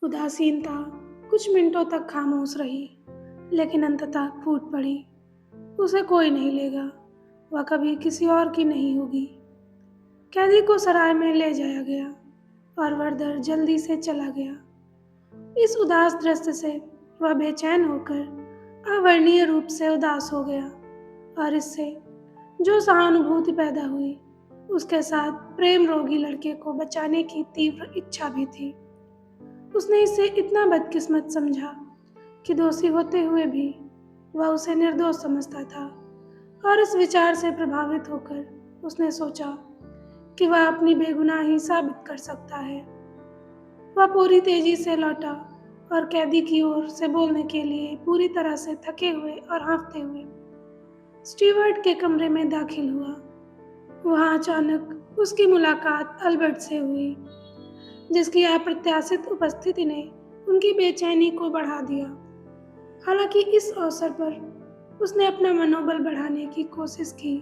उदासीनता कुछ मिनटों तक खामोश रही, लेकिन अंततः फूट पड़ी। उसे कोई नहीं लेगा, वह कभी किसी और की नहीं होगी। कैदी को सराय में ले जाया गया और वर्दर जल्दी से चला गया। इस उदास दृश्य से वह बेचैन होकर अवर्णीय रूप से उदास हो गया और इससे जो सहानुभूति पैदा हुई, उसके साथ प्रेम रोगी लड़के को बचाने की तीव्र इच्छा भी थी। उसने इसे इतना बदकिस्मत समझा कि दोषी होते हुए भी वह उसे निर्दोष समझता था और इस विचार से प्रभावित होकर उसने सोचा कि वह अपनी बेगुनाही साबित कर सकता है। वह पूरी तेजी से लौटा और कैदी की ओर से बोलने के लिए पूरी तरह से थके हुए और हाँफते हुए स्टीवर्ट के कमरे में दाखिल हुआ। वहाँ अचानक उसकी मुलाकात अल्बर्ट से हुई, जिसकी अप्रत्याशित उपस्थिति ने उनकी बेचैनी को बढ़ा दिया। हालांकि इस अवसर पर उसने अपना मनोबल बढ़ाने की कोशिश की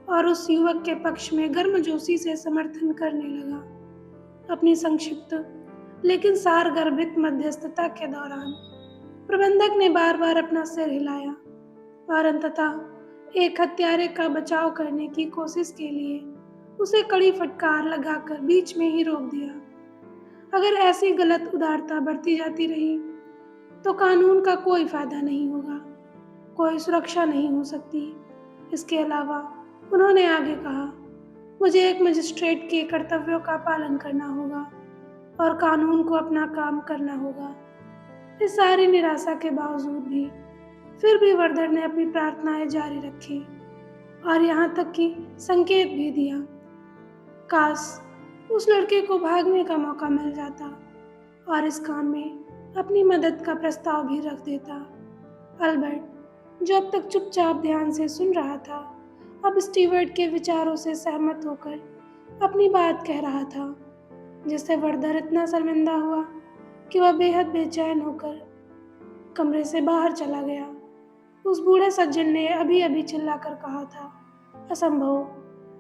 और उस युवक के पक्ष में गर्मजोशी से समर्थन करने लगा। अपनी संक्षिप्त लेकिन सारगर्भित मध्यस्थता के दौरान प्रबंधक ने बार बार अपना सिर हिलाया और अंततः एक हत्यारे का बचाव करने की कोशिश के लिए उसे कड़ी फटकार लगाकर बीच में ही रोक दिया। अगर ऐसी गलत उदारता बढ़ती जाती रही तो कानून का कोई फायदा नहीं होगा, कोई सुरक्षा नहीं हो सकती। इसके अलावा उन्होंने आगे कहा, मुझे एक मजिस्ट्रेट के कर्तव्यों का पालन करना होगा और कानून को अपना काम करना होगा। इस सारी निराशा के बावजूद भी फिर भी वर्दर ने अपनी प्रार्थनाएं जारी रखी और यहाँ तक कि संकेत भी दिया। काश उस लड़के को भागने का मौका मिल जाता और इस काम में अपनी मदद का प्रस्ताव भी रख देता। अल्बर्ट, जो अब तक चुपचाप ध्यान से सुन रहा था, अब स्टीवर्ट के विचारों से सहमत होकर अपनी बात कह रहा था, जिससे वर्दर इतना शर्मिंदा हुआ कि वह बेहद बेचैन होकर कमरे से बाहर चला गया। उस बूढ़े सज्जन ने अभी अभी चिल्लाकर कहा था, असंभव,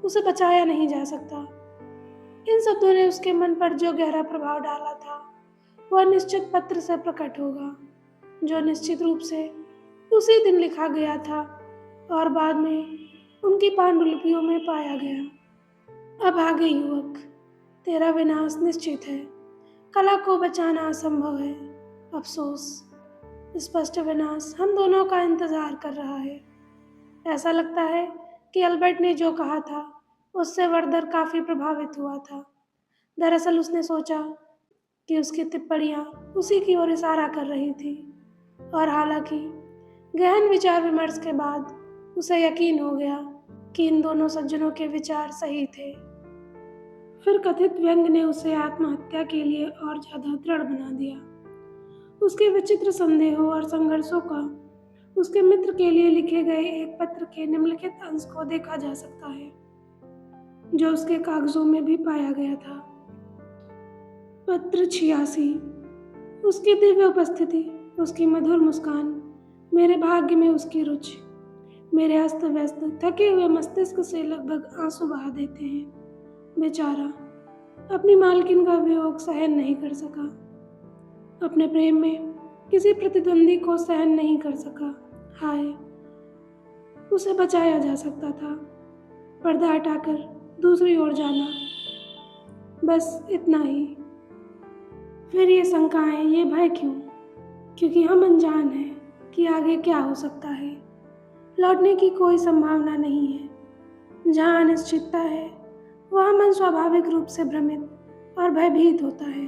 उसे बचाया नहीं जा सकता। इन शब्दों ने उसके मन पर जो गहरा प्रभाव डाला था वह निश्चित पत्र से प्रकट होगा, जो निश्चित रूप से उसी दिन लिखा गया था और बाद में उनकी पांडुलिपियों में पाया गया। अब आगे युवक, तेरा विनाश निश्चित है। कला को बचाना असंभव है। अफसोस, स्पष्ट विनाश हम दोनों का इंतजार कर रहा है। ऐसा लगता है कि अल्बर्ट ने जो कहा था उससे वर्दर काफी प्रभावित हुआ था। दरअसल उसने सोचा कि उसकी टिप्पणियां उसी की ओर इशारा कर रही थी और हालांकि गहन विचार विमर्श के बाद उसे यकीन हो गया कि इन दोनों सज्जनों के विचार सही थे। फिर कथित व्यंग ने उसे आत्महत्या के लिए और ज्यादा दृढ़ बना दिया। उसके विचित्र संदेहों और संघर्षों का उसके मित्र के लिए लिखे गए एक पत्र के निम्नलिखित अंश को देखा जा सकता है, जो उसके कागजों में भी पाया गया था। पत्र 86। उसकी दिव्य उपस्थिति, उसकी मधुर मुस्कान, मेरे भाग्य में उसकी रुचि मेरे अस्त व्यस्त थके हुए मस्तिष्क से लगभग आंसू बहा देते हैं। बेचारा अपनी मालकिन का वियोग सहन नहीं कर सका, अपने प्रेम में किसी प्रतिद्वंदी को सहन नहीं कर सका। हाय, उसे बचाया जा सकता था, पर्दा हटाकर दूसरी ओर जाना, बस इतना ही। फिर ये शंकाएं, ये भय क्यों? क्योंकि हम अनजान हैं कि आगे क्या हो सकता है। लौटने की कोई संभावना नहीं है। जहाँ अनिश्चितता है वहाँ मन स्वाभाविक रूप से भ्रमित और भयभीत होता है।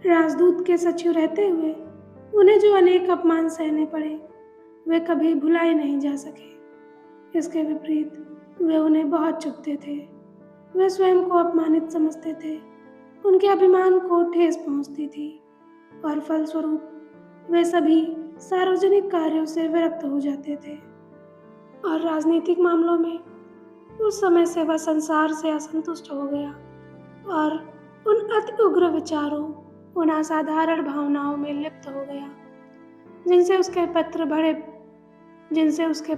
राजदूत के सचिव रहते हुए उन्हें जो अनेक अपमान सहने पड़े वे कभी भुलाए नहीं जा सके। इसके विपरीत वे उन्हें बहुत चुभते थे। वे स्वयं को अपमानित समझते थे, उनके अभिमान को ठेस पहुंचती थी और फलस्वरूप वे सभी सार्वजनिक कार्यों से विरक्त हो जाते थे। और राजनीतिक मामलों में उस समय से वह संसार से असंतुष्ट हो गया और उन अति उग्र विचारों, उन असाधारण भावनाओं में लिप्त हो गया जिनसे उसके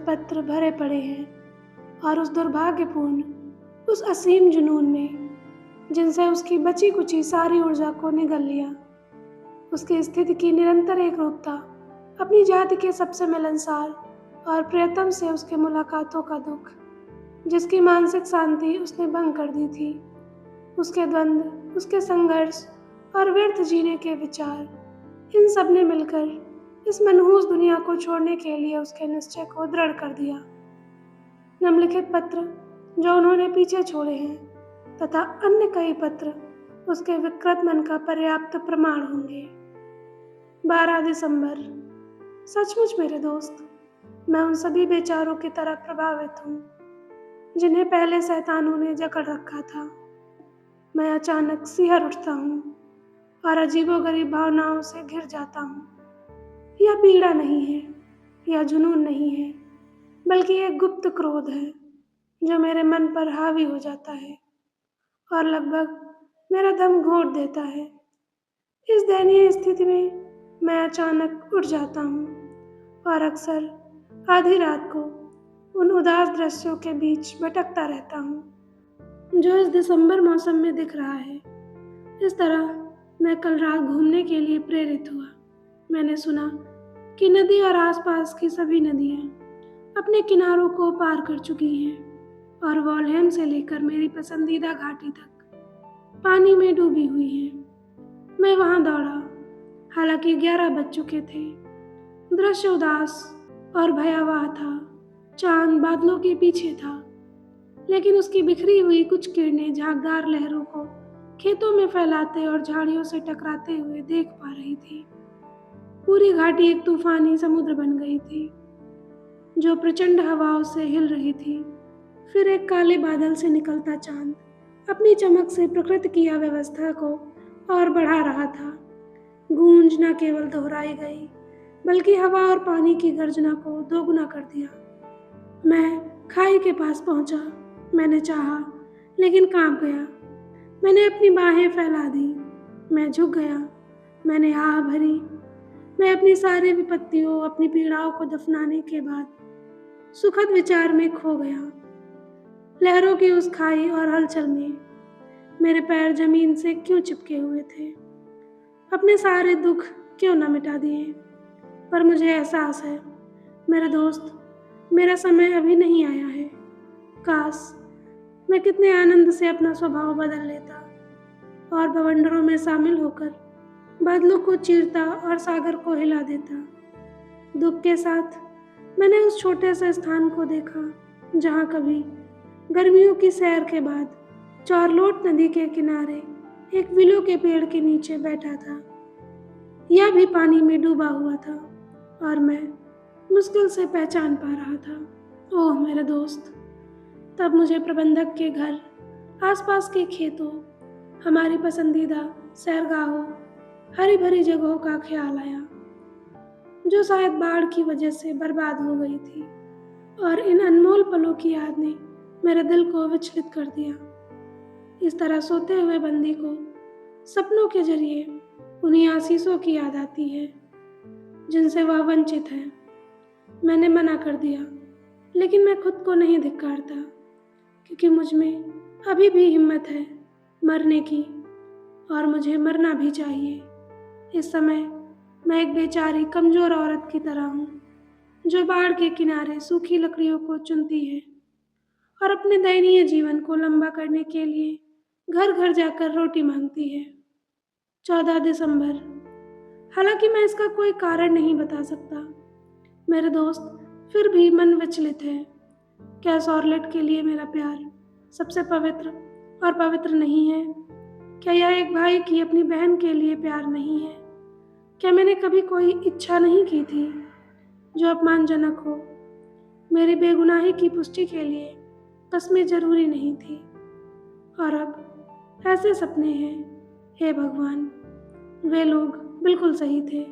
पत्र भरे पड़े हैं, और उस दुर्भाग्यपूर्ण, उस असीम जुनून में जिनसे उसकी बची कुची सारी ऊर्जा को निगल लिया। उसकी स्थिति की निरंतर एक रूपता, अपनी जाति के सबसे मिलनसार और प्रियतम से उसके मुलाकातों का दुख, जिसकी मानसिक शांति उसने भंग कर दी थी, उसके द्वंद्व, उसके संघर्ष और व्यर्थ जीने के विचार, इन सब ने मिलकर इस मनहूस दुनिया को छोड़ने के लिए उसके निश्चय को दृढ़ कर दिया। निम्नलिखित पत्र जो उन्होंने पीछे छोड़े हैं तथा अन्य कई पत्र उसके विकृत मन का पर्याप्त प्रमाण होंगे। 12 दिसंबर। सचमुच मेरे दोस्त, मैं उन सभी बेचारों की तरह प्रभावित हूँ जिन्हें पहले शैतानों ने जकड़ रखा था। मैं अचानक सिहर उठता हूँ और अजीबोगरीब भावनाओं से घिर जाता हूँ। यह पीड़ा नहीं है, यह जुनून नहीं है, बल्कि एक गुप्त क्रोध है जो मेरे मन पर हावी हो जाता है और लगभग मेरा दम घोट देता है। इस दयनीय स्थिति में मैं अचानक उठ जाता हूँ और अक्सर आधी रात को उन उदास दृश्यों के बीच भटकता रहता हूँ जो इस दिसंबर मौसम में दिख रहा है। इस तरह मैं कल रात घूमने के लिए प्रेरित हुआ। मैंने सुना कि नदी और आसपास की सभी नदियाँ अपने किनारों को पार कर चुकी हैं और वॉल्हेम से लेकर मेरी पसंदीदा घाटी तक पानी में डूबी हुई हैं। मैं वहां दौड़ा, हालांकि 11 बज चुके थे। दृश्य उदास और भयावह था। चांद बादलों के पीछे था, लेकिन उसकी बिखरी हुई कुछ किरणें झागदार लहरों को खेतों में फैलाते और झाड़ियों से टकराते हुए देख पा रही थी। पूरी घाटी एक तूफानी समुद्र बन गई थी जो प्रचंड हवाओं से हिल रही थी। फिर एक काले बादल से निकलता चांद अपनी चमक से प्रकृति की अव्यवस्था को और बढ़ा रहा था। गूंज न केवल दोहराई गई, बल्कि हवा और पानी की गर्जना को दोगुना कर दिया। मैं खाई के पास पहुंचा। मैंने चाहा, लेकिन कांप गया। मैंने अपनी बाहें फैला दी। मैं झुक गया। मैंने आह भरी। मैं अपनी सारी विपत्तियों, अपनी पीड़ाओं को दफनाने के बाद सुखद विचार में खो गया। लहरों की उस खाई और हलचल में मेरे पैर जमीन से क्यों चिपके हुए थे? अपने सारे दुख क्यों न मिटा दिए? पर मुझे एहसास है, मेरे दोस्त, मेरा समय अभी नहीं आया है। काश मैं कितने आनंद से अपना स्वभाव बदल लेता और बवंडरों में शामिल होकर बादलों को चीरता और सागर को हिला देता। दुख के साथ मैंने उस छोटे से स्थान को देखा जहाँ कभी गर्मियों की सैर के बाद चारलोट नदी के किनारे एक विलो के पेड़ के नीचे बैठा था। यह भी पानी में डूबा हुआ था और मैं मुश्किल से पहचान पा रहा था। ओह मेरे दोस्त, तब मुझे प्रबंधक के घर, आसपास के खेतों, हमारी पसंदीदा सैरगाहों, हरी भरी जगहों का ख्याल आया जो शायद बाढ़ की वजह से बर्बाद हो गई थी। और इन अनमोल पलों की याद ने मेरे दिल को विचलित कर दिया। इस तरह सोते हुए बंदी को सपनों के जरिए उन्हीं आशीषों की याद आती है जिनसे वह वंचित है। मैंने मना कर दिया, लेकिन मैं खुद को नहीं धिक्कारता, क्योंकि मुझ में अभी भी हिम्मत है मरने की, और मुझे मरना भी चाहिए। इस समय मैं एक बेचारी कमजोर औरत की तरह हूँ जो बाढ़ के किनारे सूखी लकड़ियों को चुनती है और अपने दयनीय जीवन को लंबा करने के लिए घर घर जाकर रोटी मांगती है। 14 दिसंबर। हालांकि मैं इसका कोई कारण नहीं बता सकता मेरे दोस्त, फिर भी मन विचलित है। क्या शॉर्लेट के लिए मेरा प्यार सबसे पवित्र और पवित्र नहीं है? क्या यह एक भाई की अपनी बहन के लिए प्यार नहीं है? क्या मैंने कभी कोई इच्छा नहीं की थी जो अपमानजनक हो? मेरी बेगुनाही की पुष्टि के लिए कस्में जरूरी नहीं थी, और अब ऐसे सपने हैं। हे भगवान, वे लोग बिल्कुल सही थे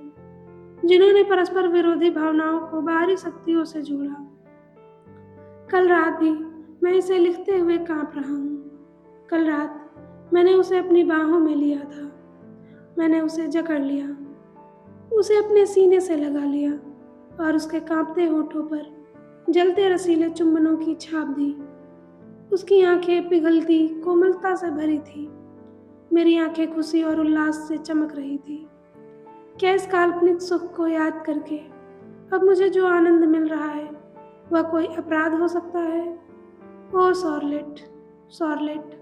जिन्होंने परस्पर विरोधी भावनाओं को बाहरी शक्तियों से जोड़ा। कल रात भी मैं इसे लिखते हुए कांप रहा हूँ। कल रात मैंने उसे अपनी बाहों में लिया था। मैंने उसे जकड़ लिया, उसे अपने सीने से लगा लिया और उसके कांपते होठों पर जलते रसीले चुंबनों की छाप दी। उसकी आंखें पिघलती कोमलता से भरी थी। मेरी आंखें खुशी और उल्लास से चमक रही थी। क्या इस काल्पनिक सुख को याद करके अब मुझे जो आनंद मिल रहा है वह कोई अपराध हो सकता है? ओ सॉर्लेट, सॉर्लेट,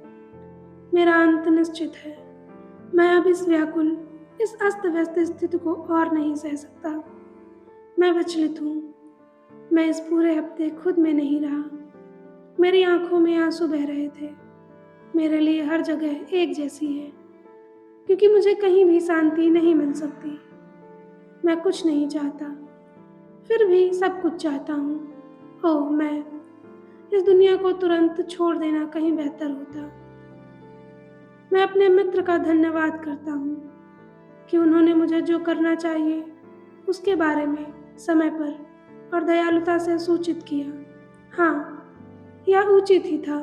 मेरा अंत निश्चित है। मैं अब इस व्याकुल, इस अस्त व्यस्त स्थिति को और नहीं सह सकता। मैं विचलित हूँ। मैं इस पूरे हफ्ते खुद में नहीं रहा। मेरी आंखों में आंसू बह रहे थे। मेरे लिए हर जगह एक जैसी है, क्योंकि मुझे कहीं भी शांति नहीं मिल सकती। मैं कुछ नहीं चाहता, फिर भी सब कुछ चाहता हूँ। ओह, मैं इस दुनिया को तुरंत छोड़ देना कहीं बेहतर होता। मैं अपने मित्र का धन्यवाद करता हूँ कि उन्होंने मुझे जो करना चाहिए उसके बारे में समय पर और दयालुता से सूचित किया। हाँ, यह उचित ही था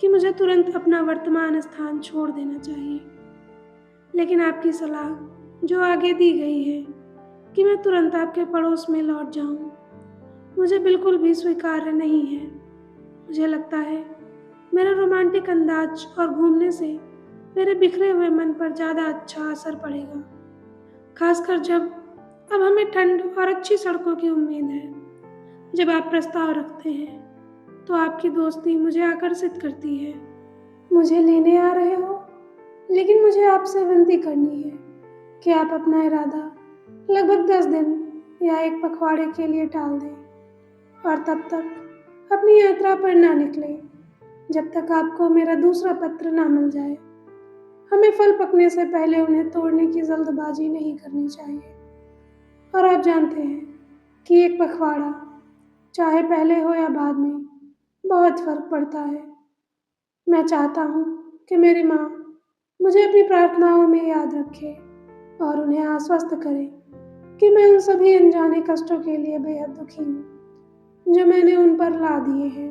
कि मुझे तुरंत अपना वर्तमान स्थान छोड़ देना चाहिए। लेकिन आपकी सलाह जो आगे दी गई है कि मैं तुरंत आपके पड़ोस में लौट जाऊं, मुझे बिल्कुल भी स्वीकार्य नहीं है। मुझे लगता है मेरा रोमांटिक अंदाज और घूमने से मेरे बिखरे हुए मन पर ज़्यादा अच्छा असर पड़ेगा, खासकर जब अब हमें ठंड और अच्छी सड़कों की उम्मीद है। जब आप प्रस्ताव रखते हैं तो आपकी दोस्ती मुझे आकर्षित करती है। मुझे लेने आ रहे हो, लेकिन मुझे आपसे विनती करनी है कि आप अपना इरादा लगभग 10 दिन या एक पखवाड़े के लिए टाल दें और तब तक अपनी यात्रा पर ना निकलें जब तक आपको मेरा दूसरा पत्र ना मिल जाए। हमें फल पकने से पहले उन्हें तोड़ने की जल्दबाजी नहीं करनी चाहिए। और आप जानते हैं कि एक पखवाड़ा, चाहे पहले हो या बाद में, बहुत फर्क पड़ता है। मैं चाहता हूँ कि मेरी माँ मुझे अपनी प्रार्थनाओं में याद रखे और उन्हें आश्वस्त करे कि मैं उन सभी अनजाने कष्टों के लिए बेहद दुखी हूँ जो मैंने उन पर ला दिए हैं।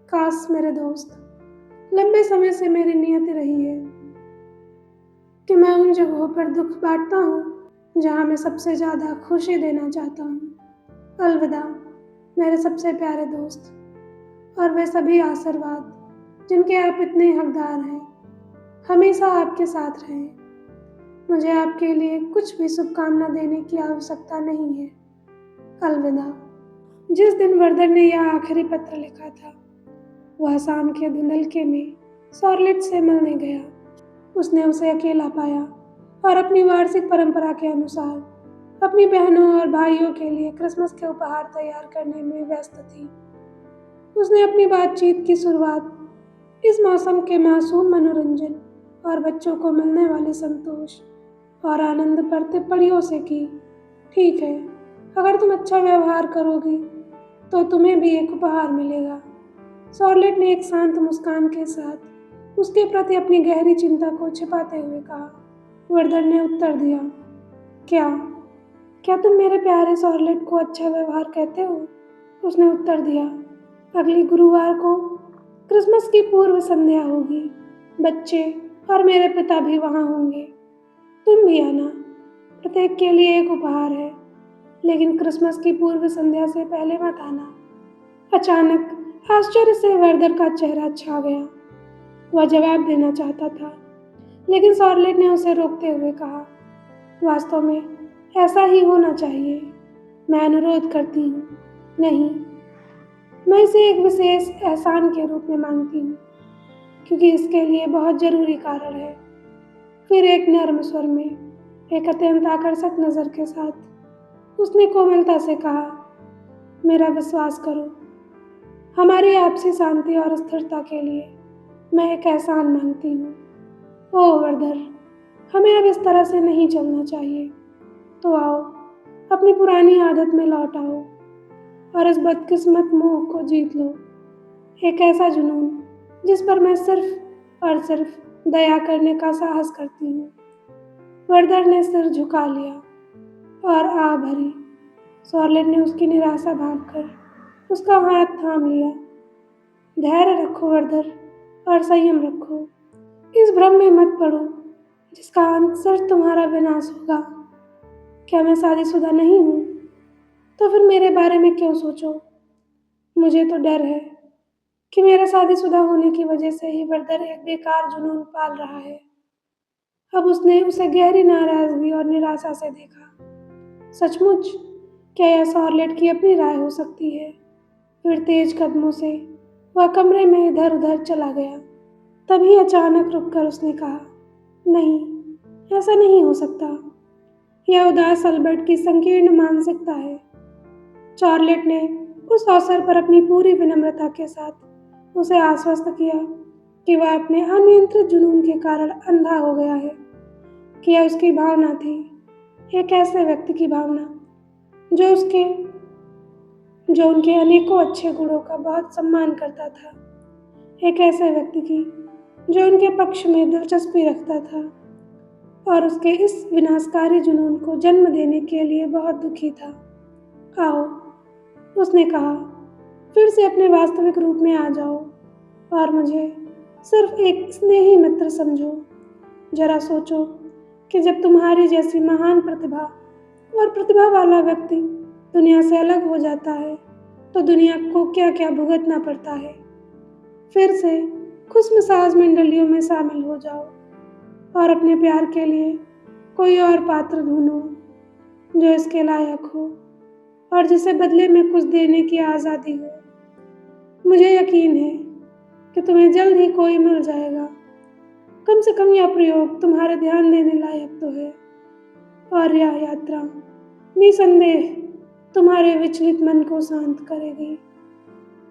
काश मेरे दोस्त, लंबे समय से मेरी नियति रही है कि मैं उन जगहों पर दुख बांटता हूँ जहाँ मैं सबसे ज़्यादा खुशी देना चाहता हूँ। अलविदा मेरे सबसे प्यारे दोस्त, और वे सभी आशीर्वाद जिनके आप इतने हकदार हैं हमेशा आपके साथ रहें। मुझे आपके लिए कुछ भी शुभकामना देने की आवश्यकता नहीं है। अलविदा। जिस दिन वर्दर ने यह आखिरी पत्र लिखा था, वह शाम के धुंधलके में शॉर्लेट से मिलने गया। उसने उसे अकेला पाया और अपनी वार्षिक परंपरा के अनुसार अपनी बहनों और भाइयों के लिए क्रिसमस के उपहार तैयार करने में व्यस्त थी। उसने अपनी बातचीत की शुरुआत इस मौसम के मासूम मनोरंजन और बच्चों को मिलने वाले संतोष और आनंद पर टिप्पणियों से की। ठीक है, अगर तुम अच्छा व्यवहार करोगी तो तुम्हें भी एक उपहार मिलेगा। शॉर्लेट ने एक शांत मुस्कान के साथ उसके प्रति अपनी गहरी चिंता को छिपाते हुए कहा। वर्दर ने उत्तर दिया, क्या क्या तुम मेरे प्यारे शॉर्लेट को अच्छा व्यवहार कहते हो? उसने उत्तर दिया, अगले गुरुवार को क्रिसमस की पूर्व संध्या होगी। बच्चे और मेरे पिता भी वहाँ होंगे। तुम भी आना। प्रत्येक के लिए एक उपहार है, लेकिन क्रिसमस की पूर्व संध्या से पहले मत आना। अचानक आश्चर्य से वर्दर का चेहरा छा गया। वह जवाब देना चाहता था, लेकिन शॉर्लेट ने उसे रोकते हुए कहा, वास्तव में ऐसा ही होना चाहिए। मैं अनुरोध करती हूँ। नहीं, मैं इसे एक विशेष एहसान के रूप में मांगती हूँ, क्योंकि इसके लिए बहुत जरूरी कारण है। फिर एक नर्म स्वर में, एक अत्यंत आकर्षक नज़र के साथ उसने कोमलता से कहा, मेरा विश्वास करो, हमारी आपसी शांति और स्थिरता के लिए मैं एक एहसान मांगती हूँ। ओह वर्दर, हमें अब इस तरह से नहीं चलना चाहिए। तो आओ, अपनी पुरानी आदत में लौट आओ और इस बदकिस्मत मोह को जीत लो। एक ऐसा जुनून जिस पर मैं सिर्फ और सिर्फ दया करने का साहस करती हूँ। वर्दर ने सिर झुका लिया और आ भरी। शॉर्लेट ने उसकी निराशा भांपकर उसका हाथ थाम लिया। धैर्य रखो वर्दर, और संयम रखो। इस भ्रम में मत पड़ो जिसका अंत सिर्फ तुम्हारा विनाश होगा। क्या मैं शादीशुदा नहीं हूँ? तो फिर मेरे बारे में क्यों सोचो? मुझे तो डर है कि मेरे शादीशुदा होने की वजह से ही वर्दर एक बेकार जुनून पाल रहा है। अब उसने उसे गहरी नाराजगी और निराशा से देखा। सचमुच, क्या यह शॉर्लेट की अपनी राय हो सकती है? फिर तेज कदमों से वह कमरे में इधर उधर चला गया। तभी अचानक रुककर उसने कहा, नहीं, ऐसा नहीं हो सकता। यह उदास अल्बर्ट की संकीर्ण मानसिकता है। चार्लेट ने उस अवसर पर अपनी पूरी विनम्रता के साथ उसे आश्वस्त किया कि वह अपने अनियंत्रित जुनून के कारण अंधा हो गया है, कि यह उसकी भावना थी, एक ऐसे व्यक्ति की भावना जो उसके जो उनके अनेकों अच्छे गुणों का बहुत सम्मान करता था, एक ऐसे व्यक्ति की जो उनके पक्ष में दिलचस्पी रखता था और उसके इस विनाशकारी जुनून को जन्म देने के लिए बहुत दुखी था। आओ, उसने कहा, फिर से अपने वास्तविक रूप में आ जाओ और मुझे सिर्फ एक स्नेही मित्र समझो। जरा सोचो कि जब तुम्हारी जैसी महान प्रतिभा और प्रतिभा वाला व्यक्ति दुनिया से अलग हो जाता है तो दुनिया को क्या क्या भुगतना पड़ता है। फिर से खुशमिजाज मंडलियों में शामिल हो जाओ और अपने प्यार के लिए कोई और पात्र ढूंढो जो इसके लायक हो और जिसे बदले में कुछ देने की आज़ादी हो। मुझे यकीन है कि तुम्हें जल्द ही कोई मिल जाएगा। कम से कम यह प्रयोग तुम्हारे ध्यान देने लायक तो है, और यह यात्रा निसंदेह तुम्हारे विचलित मन को शांत करेगी।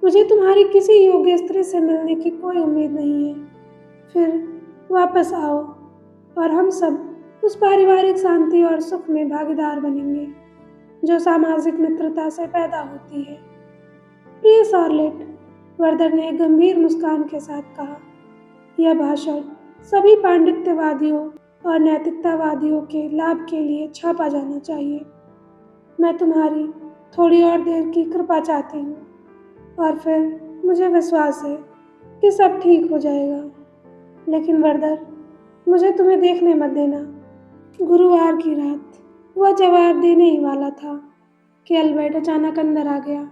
मुझे तुम्हारी किसी योग्य स्त्री से मिलने की कोई उम्मीद नहीं है। फिर वापस आओ और हम सब उस पारिवारिक शांति और सुख में भागीदार बनेंगे जो सामाजिक मित्रता से पैदा होती है। प्रिय शार्लेट, वर्दर ने एक गंभीर मुस्कान के साथ कहा, यह भाषण सभी पांडित्यवादियों और नैतिकतावादियों के लाभ के लिए छापा जाना चाहिए। मैं तुम्हारी थोड़ी और देर की कृपा चाहती हूँ और फिर मुझे विश्वास है कि सब ठीक हो जाएगा। लेकिन वर्दर, मुझे तुम्हें देखने मत देना। गुरुवार की रात वह जवाब देने ही वाला था कि अल्बर्ट अचानक अंदर आ गया।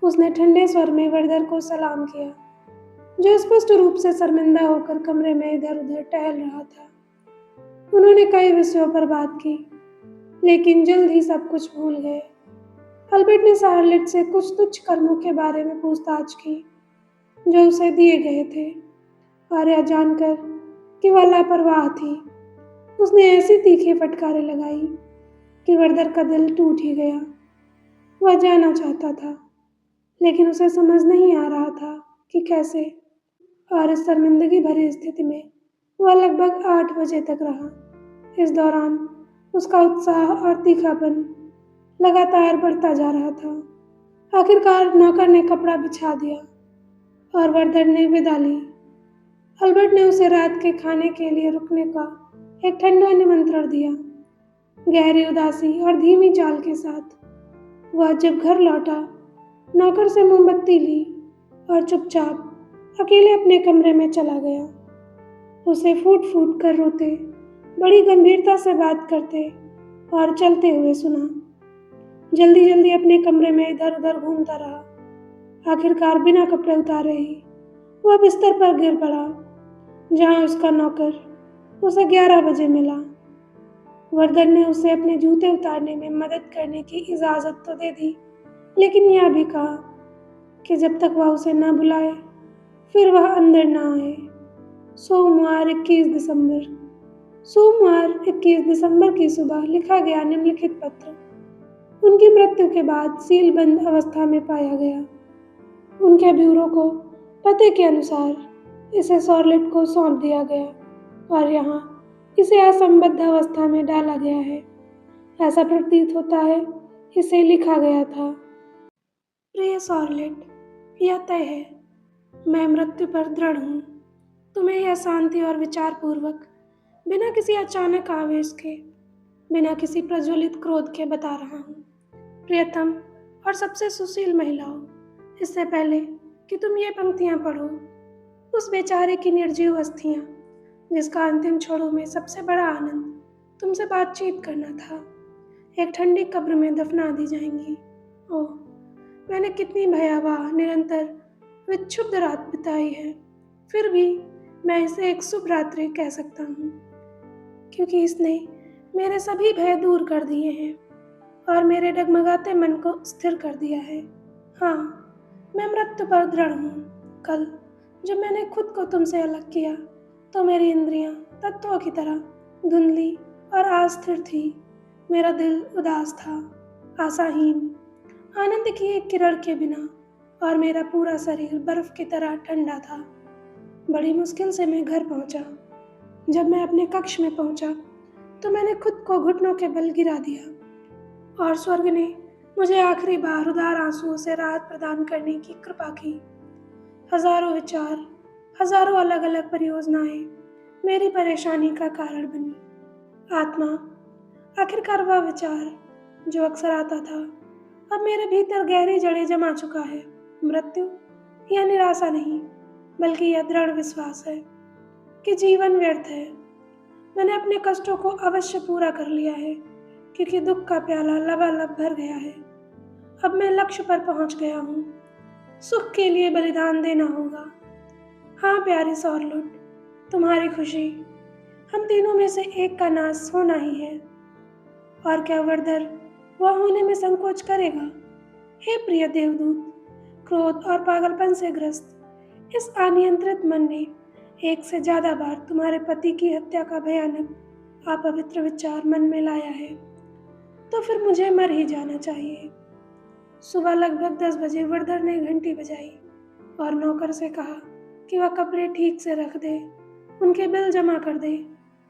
उसने ठंडे स्वर में वर्दर को सलाम किया, जो स्पष्ट रूप से शर्मिंदा होकर कमरे में इधर उधर टहल रहा था। उन्होंने कई विषयों पर बात की, लेकिन जल्द ही सब कुछ भूल गए। अल्बर्ट ने शार्लेट से कुछ तुच्छ कर्मों के बारे में पूछताछ की जो उसे दिए गए थे, और यह जानकर कि वह लापरवाह थी, उसने ऐसी तीखी फटकारें लगाई कि वर्दर का दिल टूट ही गया। वह जाना चाहता था, लेकिन उसे समझ नहीं आ रहा था कि कैसे, और इस शर्मिंदगी भरी स्थिति में वह लगभग 8 बजे तक रहा। इस दौरान उसका उत्साह और तीखापन लगातार बढ़ता जा रहा था। आखिरकार नौकर ने कपड़ा बिछा दिया और वर्दर ने विदा ली। अल्बर्ट ने उसे रात के खाने के लिए रुकने का एक ठंडा निमंत्रण दिया। गहरी उदासी और धीमी चाल के साथ वह जब घर लौटा, नौकर से मोमबत्ती ली और चुपचाप अकेले अपने कमरे में चला गया। उसे फूट फूट कर रोते, बड़ी गंभीरता से बात करते और चलते हुए सुना। जल्दी जल्दी अपने कमरे में इधर उधर घूमता रहा। आखिरकार बिना कपड़े उतारे ही वह बिस्तर पर गिर पड़ा, जहां उसका नौकर उसे 11 बजे मिला। वर्दर ने उसे अपने जूते उतारने में मदद करने की इजाज़त तो दे दी, लेकिन यह भी कहा कि जब तक वह उसे न बुलाए फिर वह अंदर न आए। सोमवार 21 दिसंबर की सुबह लिखा गया निम्नलिखित पत्र उनकी मृत्यु के बाद सीलबंद अवस्था में पाया गया। उनके ब्यूरो को पते के अनुसार इसे शार्लेट को सौंप दिया गया और यहाँ इसे असंबद्ध अवस्था में डाला गया है। ऐसा प्रतीत होता है इसे लिखा गया था। प्रिय शार्लेट, यह तय है, मैं मृत्यु पर दृढ़ हूँ। तुम्हें यह शांति और विचार पूर्वक, बिना किसी अचानक आवेश के, बिना किसी प्रज्वलित क्रोध के बता रहा हूँ। प्रियतम और सबसे सुशील महिलाओं, इससे पहले कि तुम ये पंक्तियाँ पढ़ो, उस बेचारे की निर्जीव अस्थियाँ जिसका अंतिम क्षणों में सबसे बड़ा आनंद तुमसे बातचीत करना था, एक ठंडी कब्र में दफना दी जाएंगी। ओह, मैंने कितनी भयावह, निरंतर विक्षुब्ध रात बिताई है, फिर भी मैं इसे एक शुभ रात्रि कह सकता हूँ। क्योंकि इसने मेरे सभी भय दूर कर दिए हैं और मेरे डगमगाते मन को स्थिर कर दिया है। हाँ, मैं मृत्यु पर दृढ़ हूँ। कल जब मैंने खुद को तुमसे अलग किया तो मेरी इंद्रियां तत्वों की तरह धुंधली और अस्थिर थी। मेरा दिल उदास था, आशाहीन, आनंद की एक किरण के बिना, और मेरा पूरा शरीर बर्फ की तरह ठंडा था। बड़ी मुश्किल से मैं घर पहुंचा। जब मैं अपने कक्ष में पहुंचा तो मैंने खुद को घुटनों के बल गिरा दिया और स्वर्ग ने मुझे आखिरी बार उदार आंसुओं से राहत प्रदान करने की कृपा की। हजारों विचार, हजारों अलग अलग परियोजनाएं मेरी परेशानी का कारण बनी। आत्मा, आखिरकार वह विचार जो अक्सर आता था, अब मेरे भीतर गहरी जड़ें जमा चुका है। मृत्यु यह निराशा नहीं, बल्कि यह दृढ़ विश्वास है कि जीवन व्यर्थ है। मैंने अपने कष्टों को अवश्य पूरा कर लिया है, क्योंकि दुख का प्याला लबालब भर गया है। अब मैं लक्ष्य पर पहुंच गया हूँ। सुख के लिए बलिदान देना होगा। हाँ प्यारी सॉरलुट, तुम्हारी खुशी, हम तीनों में से एक का नाश होना ही है। और क्या वर्दर वह होने में संकोच करेगा? हे प्रिय देवदूत, क्रोध और पागलपन से ग्रस्त इस अनियंत्रित मन ने एक से ज्यादा बार तुम्हारे पति की हत्या का भयानक अपवित्र विचार मन में लाया है, तो फिर मुझे मर ही जाना चाहिए। सुबह लगभग 10 बजे वर्दर ने घंटी बजाई और नौकर से कहा कि वह कपड़े ठीक से रख दे, उनके बिल जमा कर दे,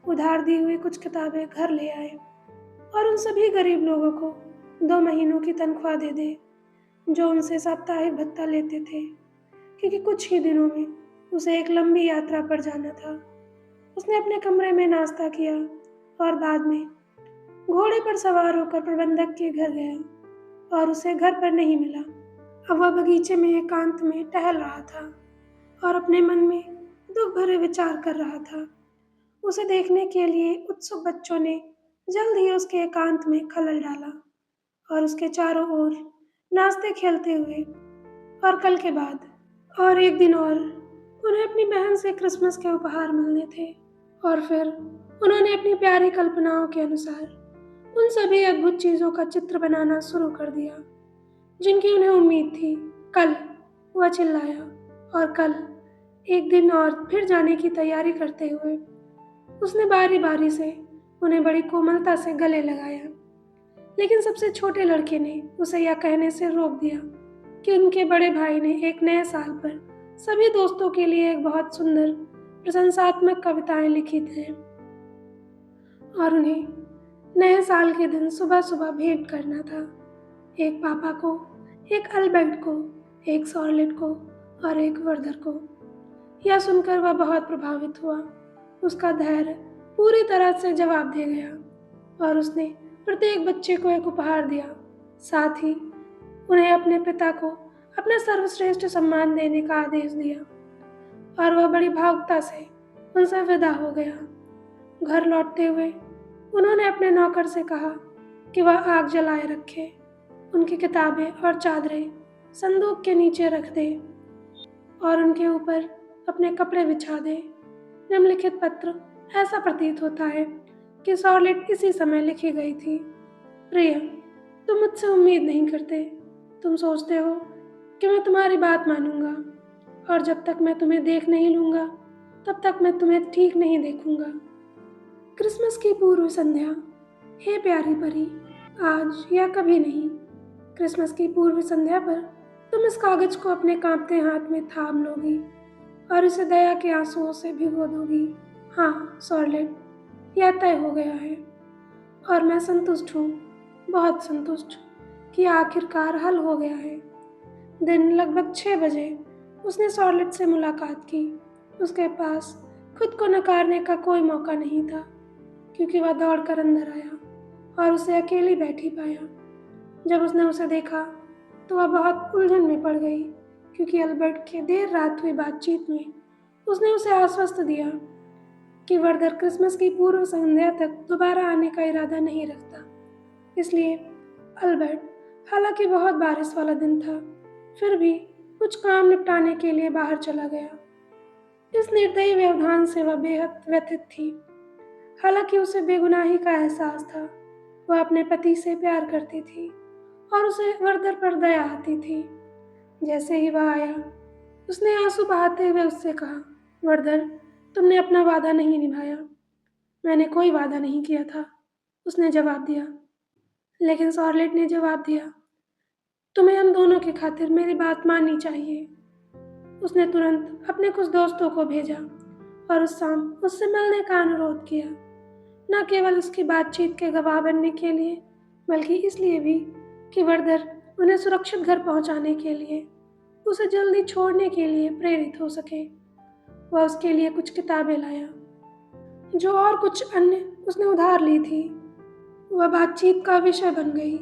उधार दी हुई कुछ किताबें घर ले आए और उन सभी गरीब लोगों को 2 महीनों की तनख्वाह दे दे जो उनसे साप्ताहिक भत्ता लेते थे, क्योंकि कुछ ही दिनों में उसे एक लंबी यात्रा पर जाना था। उसने अपने कमरे में नाश्ता किया और बाद में घोड़े पर सवार होकर प्रबंधक के घर गया और उसे घर पर नहीं मिला। अब वह बगीचे में एकांत में टहल रहा था और अपने मन में दुख भरे विचार कर रहा था। उसे देखने के लिए उत्सुक बच्चों ने जल्द ही उसके एकांत में खलल डाला और उसके चारों ओर नाचते खेलते हुए। और कल के बाद और एक दिन और उन्हें अपनी बहन से क्रिसमस के उपहार मिलने थे, और फिर उन्होंने अपनी प्यारी कल्पनाओं के अनुसार उन सभी अद्भुत चीजों का चित्र बनाना शुरू कर दिया जिनकी उन्हें उम्मीद थी। कल, वह चिल्लाया, और कल एक दिन और फिर जाने की तैयारी करते हुए उसने बारी बारी से उन्हें बड़ी कोमलता से गले लगाया। लेकिन सबसे छोटे लड़के ने उसे यह कहने से रोक दिया कि उनके बड़े भाई ने एक नए साल पर सभी दोस्तों के लिए एक बहुत सुंदर प्रशंसात्मक कविताएं लिखी थी और उन्हें नए साल के दिन सुबह सुबह भेंट करना था। एक पापा को, एक अल्बर्ट को, एक सॉर्लेट को और एक वर्दर को। यह सुनकर वह बहुत प्रभावित हुआ। उसका धैर्य पूरी तरह से जवाब दे गया और उसने प्रत्येक बच्चे को एक उपहार दिया। साथ ही उन्हें अपने पिता को अपना सर्वश्रेष्ठ सम्मान देने का आदेश दिया और वह बड़ी भावुकता से उनसे विदा हो गया। घर लौटते हुए उन्होंने अपने नौकर से कहा कि वह आग जलाए रखे, उनकी किताबें और चादरें संदूक के नीचे रख दे और उनके ऊपर अपने कपड़े बिछा दे। निम्नलिखित पत्र ऐसा प्रतीत होता है कि सॉर्लेट इसी समय लिखी गई थी। प्रिय, तुम मुझसे उम्मीद नहीं करते। तुम सोचते हो कि मैं तुम्हारी बात मानूंगा, और जब तक मैं तुम्हें देख नहीं लूंगा तब तक मैं तुम्हें ठीक नहीं देखूंगा। क्रिसमस की पूर्व संध्या। हे प्यारी परी, आज या कभी नहीं। क्रिसमस की पूर्व संध्या पर तुम इस कागज को अपने कांपते हाथ में थाम लोगी और इसे दया के आंसुओं से भिगो दोगी। हाँ सॉर्लेट, यह तय हो गया है और मैं संतुष्ट हूँ, बहुत संतुष्ट कि आखिरकार हल हो गया है। दिन लगभग 6 बजे उसने सॉर्लेट से मुलाकात की। उसके पास खुद को नकारने का कोई मौका नहीं था, क्योंकि वह दौड़कर अंदर आया और उसे अकेली बैठी पाया। जब उसने उसे देखा तो वह बहुत उलझन में पड़ गई, क्योंकि अल्बर्ट के देर रात हुई बातचीत में उसने उसे आश्वस्त दिया कि वर्दर क्रिसमस की पूर्व संध्या तक दोबारा आने का इरादा नहीं रखता। इसलिए अल्बर्ट, हालांकि बहुत बारिश वाला दिन था, फिर भी कुछ काम निपटाने के लिए बाहर चला गया। इस निर्दयी व्यवधान से वह बेहद व्यथित थी। हालांकि उसे बेगुनाही का एहसास था। वह अपने पति से प्यार करती थी और उसे वर्दर पर दया आती थी। जैसे ही वह आया, उसने आंसू बहाते हुए उससे कहा, वर्दर, तुमने अपना वादा नहीं निभाया। मैंने कोई वादा नहीं किया था, उसने जवाब दिया। लेकिन शॉर्लेट ने जवाब दिया, तुम्हें हम दोनों की खातिर मेरी बात माननी चाहिए। उसने तुरंत अपने कुछ दोस्तों को भेजा और उस शाम उससे मिलने का अनुरोध किया, न केवल उसकी बातचीत के गवाह बनने के लिए, बल्कि इसलिए भी कि वर्दर उन्हें सुरक्षित घर पहुंचाने के लिए, उसे जल्दी छोड़ने के लिए प्रेरित हो सके। वह उसके लिए कुछ किताबें लाया, जो और कुछ अन्य उसने उधार ली थी। वह बातचीत का विषय बन गई।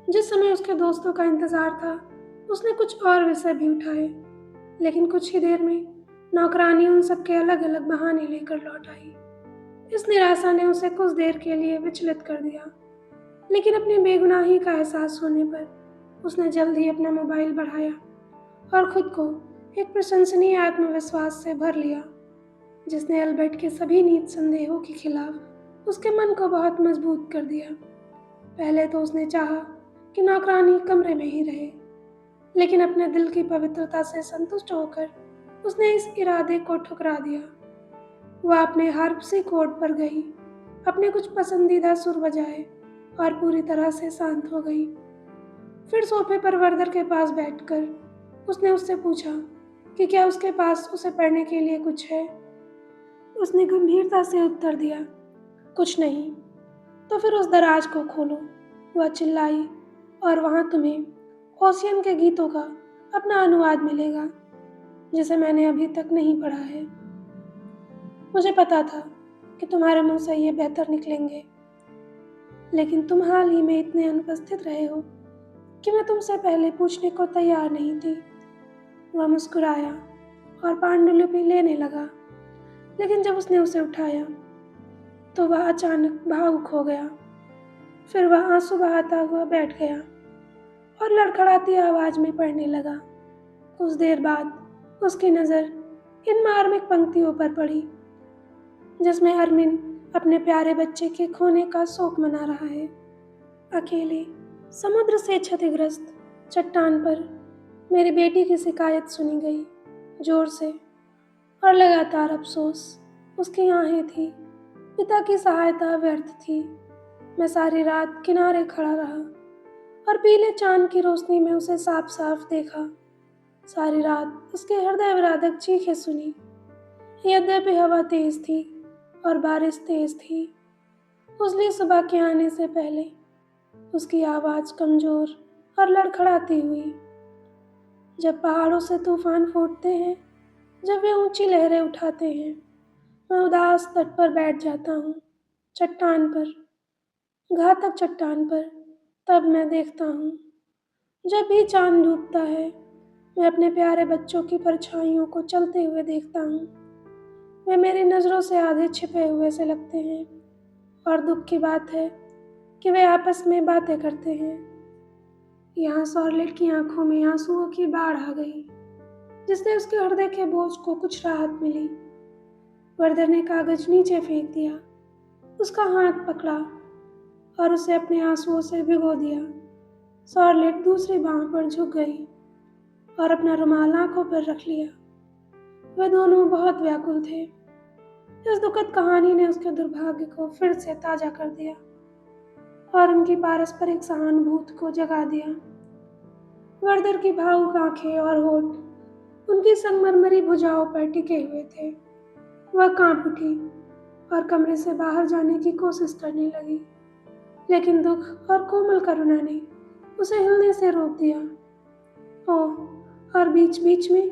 जिस समय उसके दोस्तों का इंतजार था, उसने कुछ और विषय भी उठाए, लेकिन कुछ ही देर में नौकरानी उन सबके अलग अलग बहाने लेकर लौट आई। इस निराशा ने उसे कुछ देर के लिए विचलित कर दिया, लेकिन अपनी बेगुनाही का एहसास होने पर उसने जल्द ही अपना मोबाइल बढ़ाया और खुद को एक प्रशंसनीय आत्मविश्वास से भर लिया, जिसने अल्बर्ट के सभी नीच संदेहों के खिलाफ उसके मन को बहुत मजबूत कर दिया। पहले तो उसने चाहा कि नौकरानी कमरे में ही रहे, लेकिन अपने दिल की पवित्रता से संतुष्ट होकर उसने इस इरादे को ठुकरा दिया। वह अपने हार्पसीकोर्ड पर गई, अपने कुछ पसंदीदा सुर बजाए और पूरी तरह से शांत हो गई। फिर सोफे पर वर्दर के पास बैठकर उसने उससे पूछा कि क्या उसके पास उसे पढ़ने के लिए कुछ है। उसने गंभीरता से उत्तर दिया, कुछ नहीं। तो फिर उस दराज को खोलो, वह चिल्लाई, और वहाँ तुम्हें ओसियन के गीतों का अपना अनुवाद मिलेगा, जिसे मैंने अभी तक नहीं पढ़ा है। मुझे पता था कि तुम्हारे मुंह से ये बेहतर निकलेंगे, लेकिन तुम हाल ही में इतने अनुपस्थित रहे हो कि मैं तुमसे पहले पूछने को तैयार नहीं थी। वह मुस्कुराया और पांडुलिपि लेने लगा, लेकिन जब उसने उसे उठाया तो वह अचानक भावुक हो गया। फिर वह आंसू बहाता हुआ बैठ गया और लड़खड़ाती आवाज में पढ़ने लगा। कुछ देर बाद उसकी नज़र इन मार्मिक पंक्तियों पर पड़ी, जिसमें अरमिन अपने प्यारे बच्चे के खोने का शोक मना रहा है। अकेले समुद्र से क्षतिग्रस्त चट्टान पर मेरी बेटी की शिकायत सुनी गई, जोर से और लगातार अफसोस उसकी आहें थी। पिता की सहायता व्यर्थ थी। मैं सारी रात किनारे खड़ा रहा और पीले चांद की रोशनी में उसे साफ साफ देखा। सारी रात उसके हृदय विदारक चीखें सुनी। यद्यपि हवा तेज थी और बारिश तेज थी, उसलिए सुबह के आने से पहले उसकी आवाज़ कमज़ोर और लड़खड़ाती हुई। जब पहाड़ों से तूफान फूटते हैं, जब वे ऊंची लहरें उठाते हैं, मैं उदास तट पर बैठ जाता हूँ, चट्टान पर, घातक चट्टान पर। तब मैं देखता हूँ, जब भी चांद डूबता है, मैं अपने प्यारे बच्चों की परछाइयों को चलते हुए देखता हूँ। वे मेरी नज़रों से आधे छिपे हुए से लगते हैं, और दुख की बात है कि वे आपस में बातें करते हैं। यहाँ शॉर्लेट की आंखों में आंसुओं की बाढ़ आ गई, जिससे उसके हृदय के बोझ को कुछ राहत मिली। वर्दर ने कागज नीचे फेंक दिया, उसका हाथ पकड़ा और उसे अपने आंसुओं से भिगो दिया। शॉर्लेट दूसरी बांह पर झुक गई और अपना रुमाल आंखों पर रख लिया। वे दोनों बहुत व्याकुल थे। इस दुखद कहानी ने उसके दुर्भाग्य को फिर से ताजा कर दिया और उनकी पारस्परिक सहानुभूति को जगा दिया। वर्दर की भावुक आंखें और होठ उनकी संगमरमरी भुजाओं पर टिके हुए थे। वह कांप उठी और कमरे से बाहर जाने की कोशिश करने लगी, लेकिन दुख और कोमल करुणा ने उसे हिलने से रोक दिया। ओह, और बीच बीच में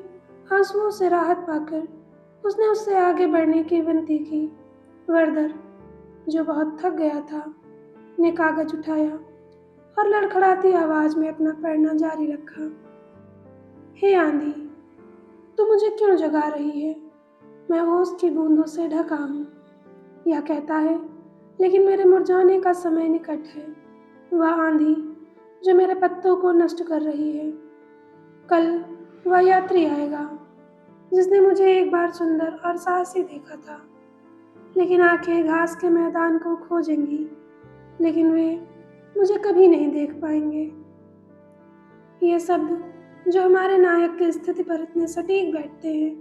आंसुओं से राहत पाकर उसने उससे आगे बढ़ने की विनती की। वर्दर, जो बहुत थक गया था, ने कागज उठाया और लड़खड़ाती आवाज में अपना पढ़ना जारी रखा। हे आंधी, तू मुझे क्यों जगा रही है? मैं ओस की बूंदों से ढका हूँ, यह कहता है, लेकिन मेरे मुरझाने का समय निकट है। वह आंधी जो मेरे पत्तों को नष्ट कर रही है। कल वह यात्री आएगा जिसने मुझे एक बार सुंदर और साहसी देखा था। लेकिन आंखें घास के मैदान को खोजेंगी, लेकिन वे मुझे कभी नहीं देख पाएंगे। ये शब्द जो हमारे नायक की स्थिति पर इतने सटीक बैठते हैं,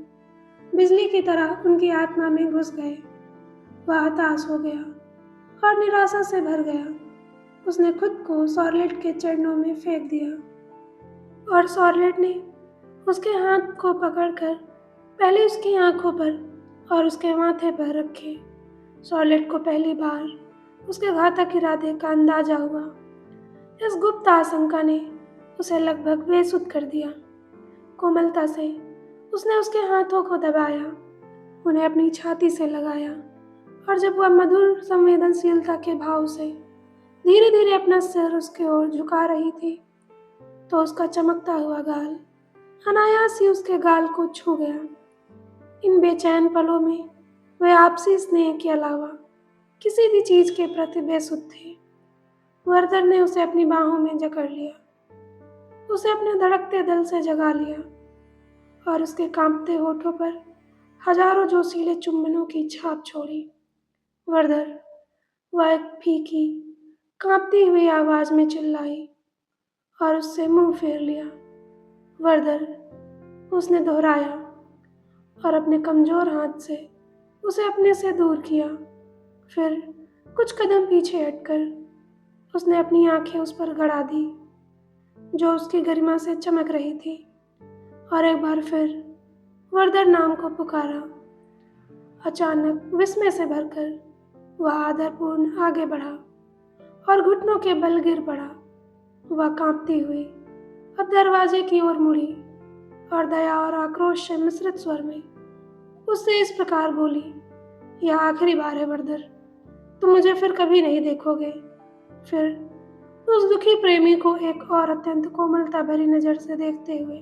बिजली की तरह उनकी आत्मा में घुस गए। वह हताश हो गया और निराशा से भर गया। उसने खुद को शॉर्लेट के चरणों में फेंक दिया और शॉर्लेट ने उसके हाथ को पकड़कर पहले उसकी आंखों पर और उसके माथे पर रखे। शॉर्लेट को पहली बार उसके घातक इरादे का अंदाजा हुआ। इस गुप्त आशंका ने उसे लगभग बेसुध कर दिया। कोमलता से उसने उसके हाथों को दबाया, उन्हें अपनी छाती से लगाया, और जब वह मधुर संवेदनशीलता के भाव से धीरे धीरे अपना सिर उसके ओर झुका रही थी, तो उसका चमकता हुआ गाल अनायास ही उसके गाल को छू गया। इन बेचैन पलों में वे आपसी स्नेह के अलावा किसी भी चीज के प्रति बेसुध थे। वर्दर ने उसे अपनी बाहों में जकड़ लिया, उसे अपने धड़कते दिल से जगा लिया और उसके कांपते होठों पर हजारों जोशीले चुंबनों की छाप छोड़ी। वर्दर, वह एक फीकी कांपती हुई आवाज में चिल्लाई और उससे मुंह फेर लिया। वर्दर, उसने दोहराया और अपने कमजोर हाथ से उसे अपने से दूर किया। फिर कुछ कदम पीछे हटकर उसने अपनी आंखें उस पर गड़ा दी जो उसकी गरिमा से चमक रही थी, और एक बार फिर वर्दर नाम को पुकारा। अचानक विस्मय से भरकर वह आदरपूर्ण आगे बढ़ा और घुटनों के बल गिर पड़ा। वह कांपती हुई अब दरवाजे की ओर मुड़ी और दया और आक्रोश से मिश्रित स्वर में उससे इस प्रकार बोली, यह आखिरी बार है वर्दर, तुम मुझे फिर कभी नहीं देखोगे। फिर उस दुखी प्रेमी को एक और अत्यंत कोमलता भरी नजर से देखते हुए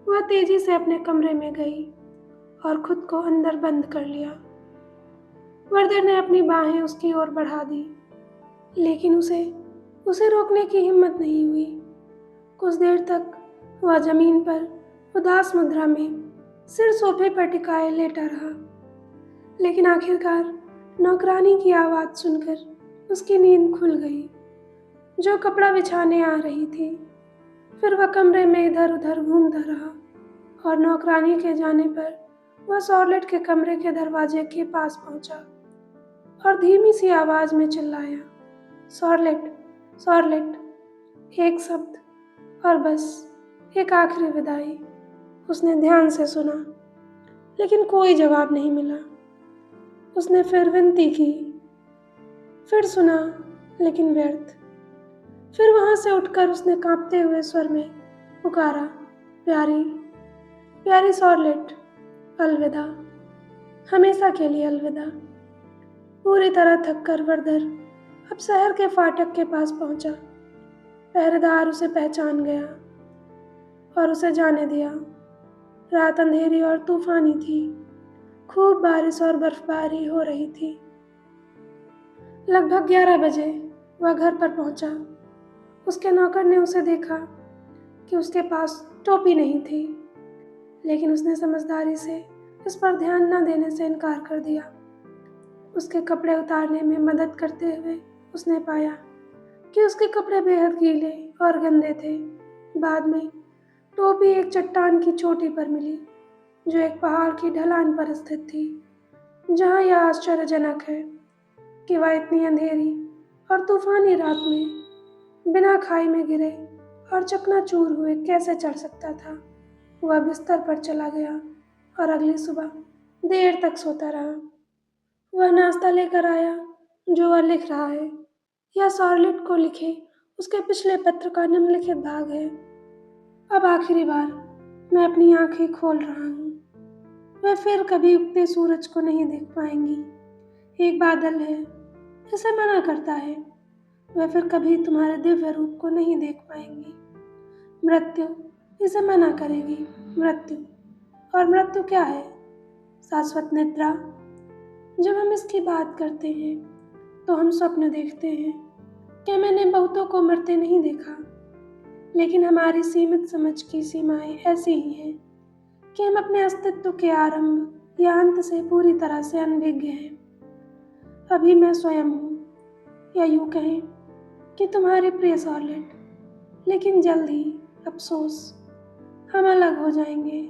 वह तेजी से अपने कमरे में गई और खुद को अंदर बंद कर लिया। वर्दर ने अपनी बाहें उसकी ओर बढ़ा दी, लेकिन उसे रोकने की हिम्मत नहीं हुई। कुछ देर तक वह जमीन पर उदास मुद्रा में सिर सोफे पर टिकाए लेटा रहा, लेकिन आखिरकार नौकरानी की आवाज सुनकर उसकी नींद खुल गई, जो कपड़ा बिछाने आ रही थी। फिर वह कमरे में इधर उधर घूमता रहा और नौकरानी के जाने पर वह शॉर्लेट के कमरे के दरवाजे के पास पहुंचा और धीमी सी आवाज में चिल्लाया, शॉर्लेट, शॉर्लेट। एक शब्द और बस एक आखिरी विदाई। उसने ध्यान से सुना, लेकिन कोई जवाब नहीं मिला। उसने फिर विनती की, फिर सुना, लेकिन व्यर्थ। फिर वहां से उठकर उसने कांपते हुए स्वर में पुकारा, प्यारी, प्यारी शॉर्लेट, अलविदा, हमेशा के लिए अलविदा। पूरी तरह थककर वर्दर अब शहर के फाटक के पास पहुंचा। पहरेदार उसे पहचान गया और उसे जाने दिया। रात अंधेरी और तूफानी थी। खूब बारिश और बर्फबारी हो रही थी। लगभग 11 बजे वह घर पर पहुंचा। उसके नौकर ने उसे देखा कि उसके पास टोपी नहीं थी, लेकिन उसने समझदारी से इस पर ध्यान न देने से इनकार कर दिया। उसके कपड़े उतारने में मदद करते हुए उसने पाया कि उसके कपड़े बेहद गीले और गंदे थे। बाद में टोपी एक चट्टान की चोटी पर मिली, जो एक पहाड़ की ढलान पर स्थित थी, जहाँ यह आश्चर्यजनक है कि वह इतनी अंधेरी और तूफानी रात में बिना खाई में गिरे और चकनाचूर हुए कैसे चढ़ सकता था। वह बिस्तर पर चला गया और अगली सुबह देर तक सोता रहा। वह नाश्ता लेकर आया जो वह लिख रहा है। यह शॉर्लेट को लिखे उसके पिछले पत्र का निम्नलिखित भाग है। अब आखिरी बार मैं अपनी आंखें खोल रहा हूँ। वह फिर कभी उगते सूरज को नहीं देख पाएंगी। एक बादल है, इसे मना करता है। वह फिर कभी तुम्हारे दिव्य रूप को नहीं देख पाएंगी। मृत्यु इसे मना करेगी। मृत्यु, और मृत्यु क्या है? शाश्वत निद्रा। जब हम इसकी बात करते हैं तो हम स्वप्न देखते हैं। क्या मैंने बहुतों को मरते नहीं देखा? लेकिन हमारी सीमित समझ की सीमाएं ऐसी ही हैं कि हम अपने अस्तित्व के आरंभ या अंत से पूरी तरह से अनभिज्ञ हैं। अभी मैं स्वयं हूँ, या यूँ कहें कि तुम्हारी प्रिय शॉर्लेट। लेकिन जल्द ही, अफसोस, हम अलग हो जाएंगे,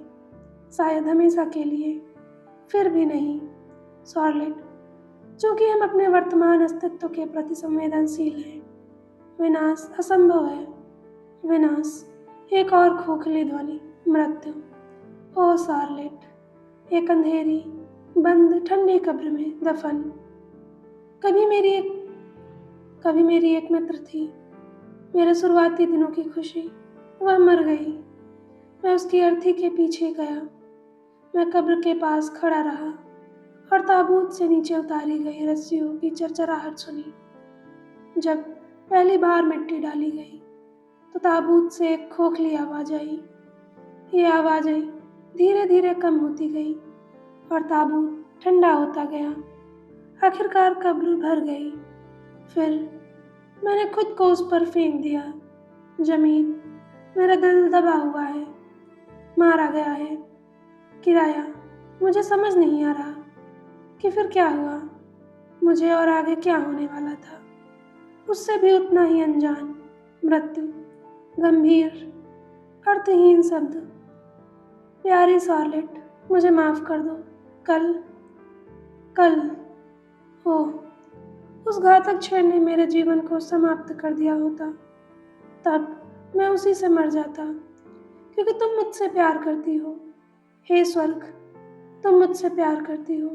शायद हमेशा के लिए। फिर भी नहीं, शॉर्लेट, क्योंकि हम अपने वर्तमान अस्तित्व के प्रति संवेदनशील हैं। विनाश असंभव है। विनाश, एक और खोखली ध्वनि, मृत्यु। ओ शार्लेट, एक अंधेरी बंद ठंडी कब्र में दफन। कभी मेरी एक कभी मेरी एक मित्र थी, मेरे शुरुआती दिनों की खुशी। वह मर गई। मैं उसकी अर्थी के पीछे गया। मैं कब्र के पास खड़ा रहा और ताबूत से नीचे उतारी गई रस्सियों की चरचराहट सुनी। जब पहली बार मिट्टी डाली गई तो ताबूत से एक खोखली आवाज आई। ये आवाजें धीरे धीरे कम होती गई और ताबूत ठंडा होता गया। आखिरकार कब्र भर गई। फिर मैंने खुद को उस पर फेंक दिया। जमीन, मेरा दिल दबा हुआ है, मारा गया है, किराया। मुझे समझ नहीं आ रहा कि फिर क्या हुआ मुझे और आगे क्या होने वाला था। उससे भी उतना ही अनजान, मृत्यु, गंभीर, अर्थहीन शब्द। प्यारी शार्लेट, मुझे माफ कर दो। कल कल ओह, उस घातक क्षण ने मेरे जीवन को समाप्त कर दिया होता। तब मैं उसी से मर जाता, क्योंकि तुम मुझसे प्यार करती हो। हे स्वर्ग, तुम मुझसे प्यार करती हो।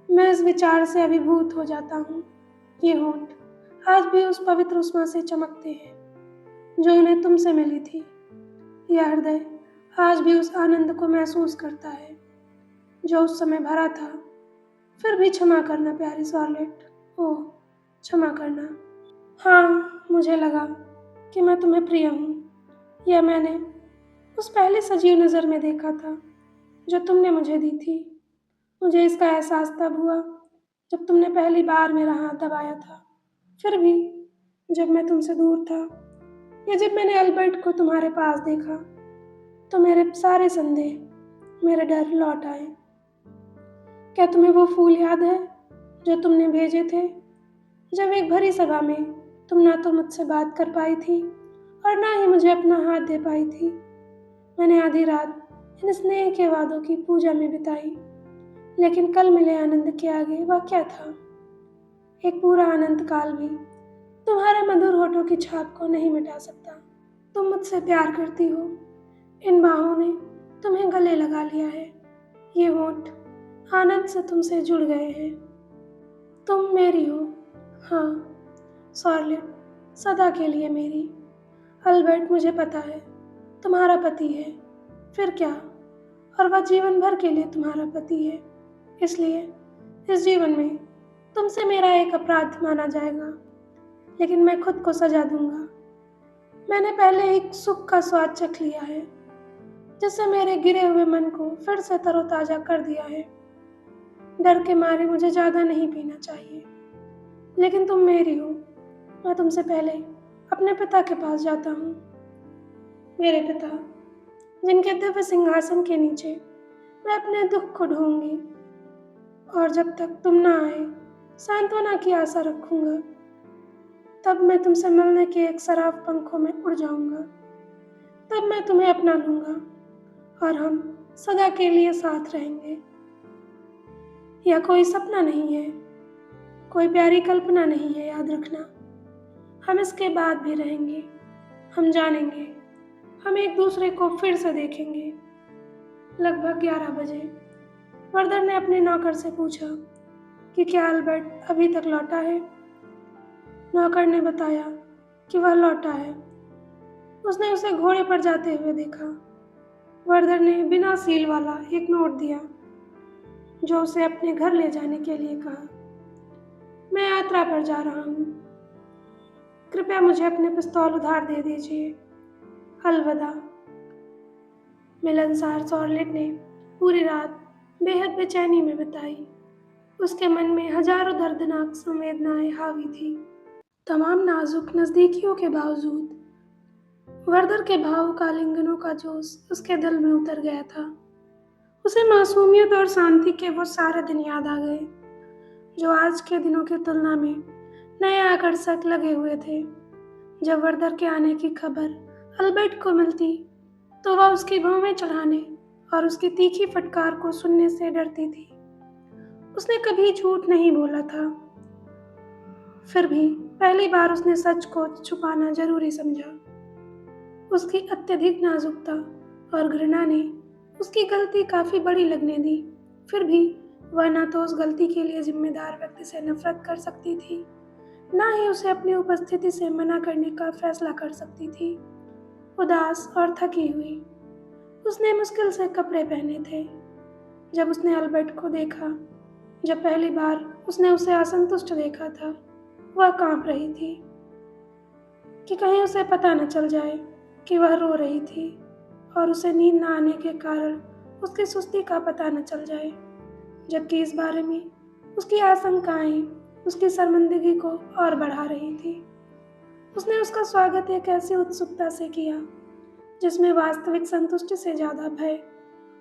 मैं इस विचार से अभिभूत हो जाता हूँ। ये होंठ आज भी उस पवित्र उष्मा से चमकते हैं जो उन्हें तुमसे मिली थी। यह हृदय आज भी उस आनंद को महसूस करता है जो उस समय भरा था। फिर भी क्षमा करना प्यारी शार्लेट, ओह क्षमा करना। हाँ, मुझे लगा कि मैं तुम्हें प्रिय हूँ। यह मैंने उस पहली सजीव नज़र में देखा था जो तुमने मुझे दी थी। मुझे इसका एहसास तब हुआ जब तुमने पहली बार मेरा हाथ दबाया था। फिर भी जब मैं तुमसे दूर था, या जब मैंने अल्बर्ट को तुम्हारे पास देखा, तो मेरे सारे संदेह, मेरे डर लौट आए। क्या तुम्हें वो फूल याद है जो तुमने भेजे थे जब एक भरी सभा में तुम ना तो मुझसे बात कर पाई थी और ना ही मुझे अपना हाथ दे पाई थी? मैंने आधी रात इन स्नेह के वादों की पूजा में बिताई, लेकिन कल मिले आनंद के आगे वह क्या था? एक पूरा अनंत काल भी तुम्हारे मधुर होठों की छाप को नहीं मिटा सकता। तुम मुझसे प्यार करती हो। इन बाहों ने तुम्हें गले लगा लिया है। ये होंठ आनंद से तुमसे जुड़ गए हैं। तुम मेरी हो, हाँ शार्लेट, सदा के लिए मेरी। अल्बर्ट, मुझे पता है, तुम्हारा पति है। फिर क्या, और वह जीवन भर के लिए तुम्हारा पति है। इसलिए इस जीवन में तुमसे मेरा एक अपराध माना जाएगा, लेकिन मैं खुद को सजा दूंगा। मैंने पहले एक सुख का स्वाद चख लिया है जिससे मेरे गिरे हुए मन को फिर से तरोताजा कर दिया है। डर के मारे मुझे ज़्यादा नहीं पीना चाहिए, लेकिन तुम मेरी हो। मैं तुमसे पहले अपने पिता के पास जाता हूँ। मेरे पिता, जिनके दिव्य सिंहासन के नीचे मैं अपने दुख को ढूंढूंगी, और जब तक तुम ना आए सांत्वना की आशा रखूंगा। तब मैं तुमसे मिलने के एक सराफ पंखों में उड़ जाऊंगा। तब मैं तुम्हें अपना लूंगा और हम सदा के लिए साथ रहेंगे। यह कोई सपना नहीं है, कोई प्यारी कल्पना नहीं है, याद रखना। हम इसके बाद भी रहेंगे। हम जानेंगे, हम एक दूसरे को फिर से देखेंगे। लगभग 11 बजे वर्दर ने अपने नौकर से पूछा कि क्या अल्बर्ट अभी तक लौटा है। नौकर ने बताया कि वह लौटा है। उसने उसे घोड़े पर जाते हुए देखा। वर्दर ने बिना सील वाला एक नोट दिया जो उसे अपने घर ले जाने के लिए कहा। मैं यात्रा पर जा रहा हूँ, कृपया मुझे अपने पिस्तौल उधार दे दीजिए। अलविदा। मिलनसार शार्लेट ने पूरी रात बेहद बेचैनी में बिताई। उसके मन में हजारों दर्दनाक संवेदनाएं हावी थी। तमाम नाजुक नजदीकियों के बावजूद वर्दर के भावुक आलिंगनों का जोश उसके दिल में उतर गया था। उसे मासूमियत और शांति के वो सारे दिन याद आ गए जो आज के दिनों की तुलना में नए आकर्षक लगे हुए थे। जब वर्दर के आने की खबर अल्बर्ट को मिलती तो वह उसकी भौं में चढ़ाने और उसकी तीखी फटकार को सुनने से डरती थी। उसने कभी झूठ नहीं बोला था, फिर भी पहली बार उसने सच को छुपाना जरूरी समझा। उसकी अत्यधिक नाजुकता और घृणा ने उसकी गलती काफी बड़ी लगने दी। फिर भी वह न तो उस गलती के लिए जिम्मेदार व्यक्ति से नफरत कर सकती थी, न ही उसे अपनी उपस्थिति से मना करने का फैसला कर सकती थी। उदास और थकी हुई, उसने मुश्किल से कपड़े पहने थे। जब उसने अल्बर्ट को देखा, जब पहली बार उसने उसे असंतुष्ट देखा था, वह कांप रही थी कि कहीं उसे पता न चल जाए कि वह रो रही थी और उसे नींद न आने के कारण उसकी सुस्ती का पता न चल जाए, जबकि इस बारे में उसकी आशंकाएं उसकी शर्मिंदगी को और बढ़ा रही थी। उसने उसका स्वागत एक ऐसी उत्सुकता से किया जिसमें वास्तविक संतुष्टि से ज्यादा भय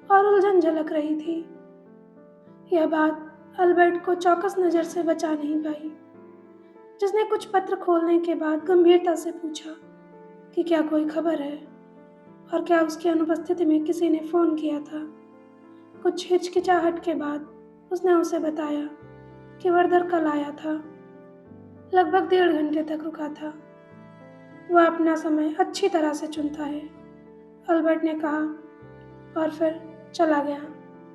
और उलझन झलक रही थी। यह बात अल्बर्ट को चौकस नजर से बचा नहीं पाई, जिसने कुछ पत्र खोलने के बाद गंभीरता से पूछा कि क्या कोई खबर है और क्या उसकी अनुपस्थिति में किसी ने फोन किया था। कुछ हिचकिचाहट के बाद उसने उसे बताया कि वर्दर कल आया था, लगभग 1.5 घंटे तक रुका था। वह अपना समय अच्छी तरह से चुनता है, अल्बर्ट ने कहा और फिर चला गया।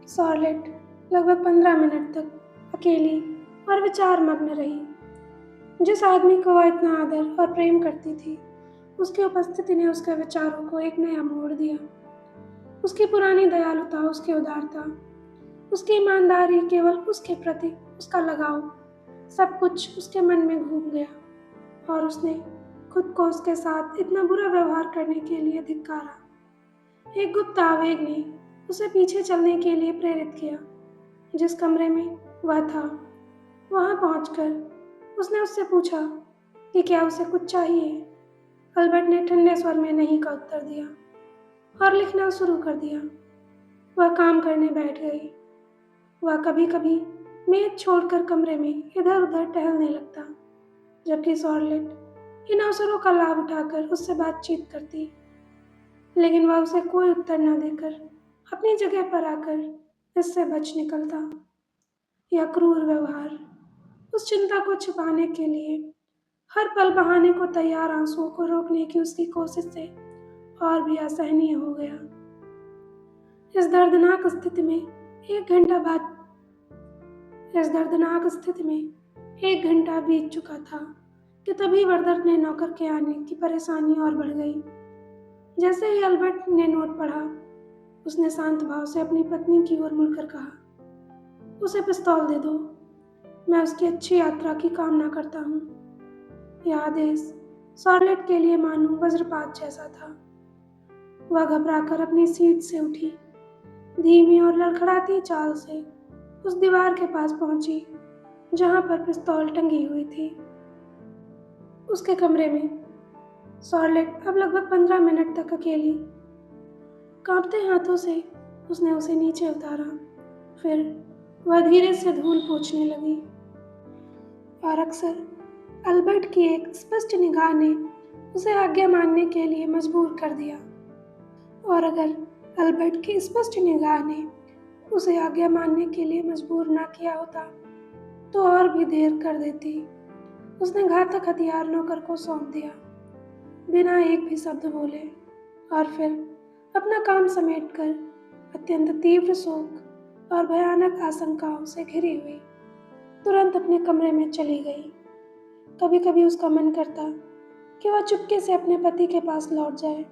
शार्लेट लगभग 15 मिनट तक अकेली और विचारमग्न रही। जिस आदमी को वह इतना आदर और प्रेम करती थी, उसकी उपस्थिति ने उसके विचारों को एक नया मोड़ दिया। उसकी पुरानी दयालुता, उसकी उदारता, उसकी ईमानदारी, केवल उसके प्रति उसका लगाव, सब कुछ उसके मन में घूम गया और उसने खुद को उसके साथ इतना बुरा व्यवहार करने के लिए धिक्कारा। एक गुप्त आवेग ने उसे पीछे चलने के लिए प्रेरित किया। जिस कमरे में वह था, वहां पहुंचकर उसने उससे पूछा कि क्या उसे कुछ चाहिए। अल्बर्ट ने ठंडे स्वर में नहीं का उत्तर दिया और लिखना शुरू कर दिया। वह काम करने बैठ गई। वह कभी कभी मेज छोड़कर कमरे में इधर उधर टहलने लगता, जबकि शार्लेट इन अवसरों का लाभ उठाकर उससे बातचीत करती, लेकिन वह उसे कोई उत्तर न देकर अपनी जगह पर आकर इससे बच निकलता। यह क्रूर व्यवहार, उस चिंता को छिपाने के लिए हर पल बहाने को तैयार आंसुओं को रोकने की उसकी कोशिश से और भी असहनीय हो गया। इस दर्दनाक स्थिति में एक घंटा बीत चुका था कि तभी वर्दर ने नौकर के आने की परेशानी और बढ़ गई। जैसे ही अल्बर्ट ने नोट पढ़ा, उसने शांत भाव से अपनी पत्नी की ओर मुड़कर कहा, उसे पिस्तौल दे दो, मैं उसकी अच्छी यात्रा की कामना करता हूँ। यह आदेश शार्लेट के लिए मानो वज्रपात जैसा था। वह घबराकर अपनी सीट से उठी, धीमी और लड़खड़ाती चाल से उस दीवार के पास पहुंची जहां पर पिस्तौल टंगी हुई थी। उसके कमरे में शार्लेट अब लगभग 15 मिनट तक अकेली। कांपते हाथों से उसने उसे नीचे उतारा। फिर वह धीरे से धूल पोंछने लगी और अक्सर अल्बर्ट की एक स्पष्ट निगाह ने उसे आज्ञा मानने के लिए मजबूर कर दिया, और अगर अल्बर्ट की स्पष्ट निगाह ने उसे आज्ञा मानने के लिए मजबूर ना किया होता तो और भी देर कर देती। उसने घातक हथियार नौकर को सौंप दिया, बिना एक भी शब्द बोले, और फिर अपना काम समेटकर अत्यंत तीव्र शोक और भयानक आशंकाओं से घिरी हुई तुरंत अपने कमरे में चली गई। कभी कभी उसका मन करता कि वह चुपके से अपने पति के पास लौट जाए,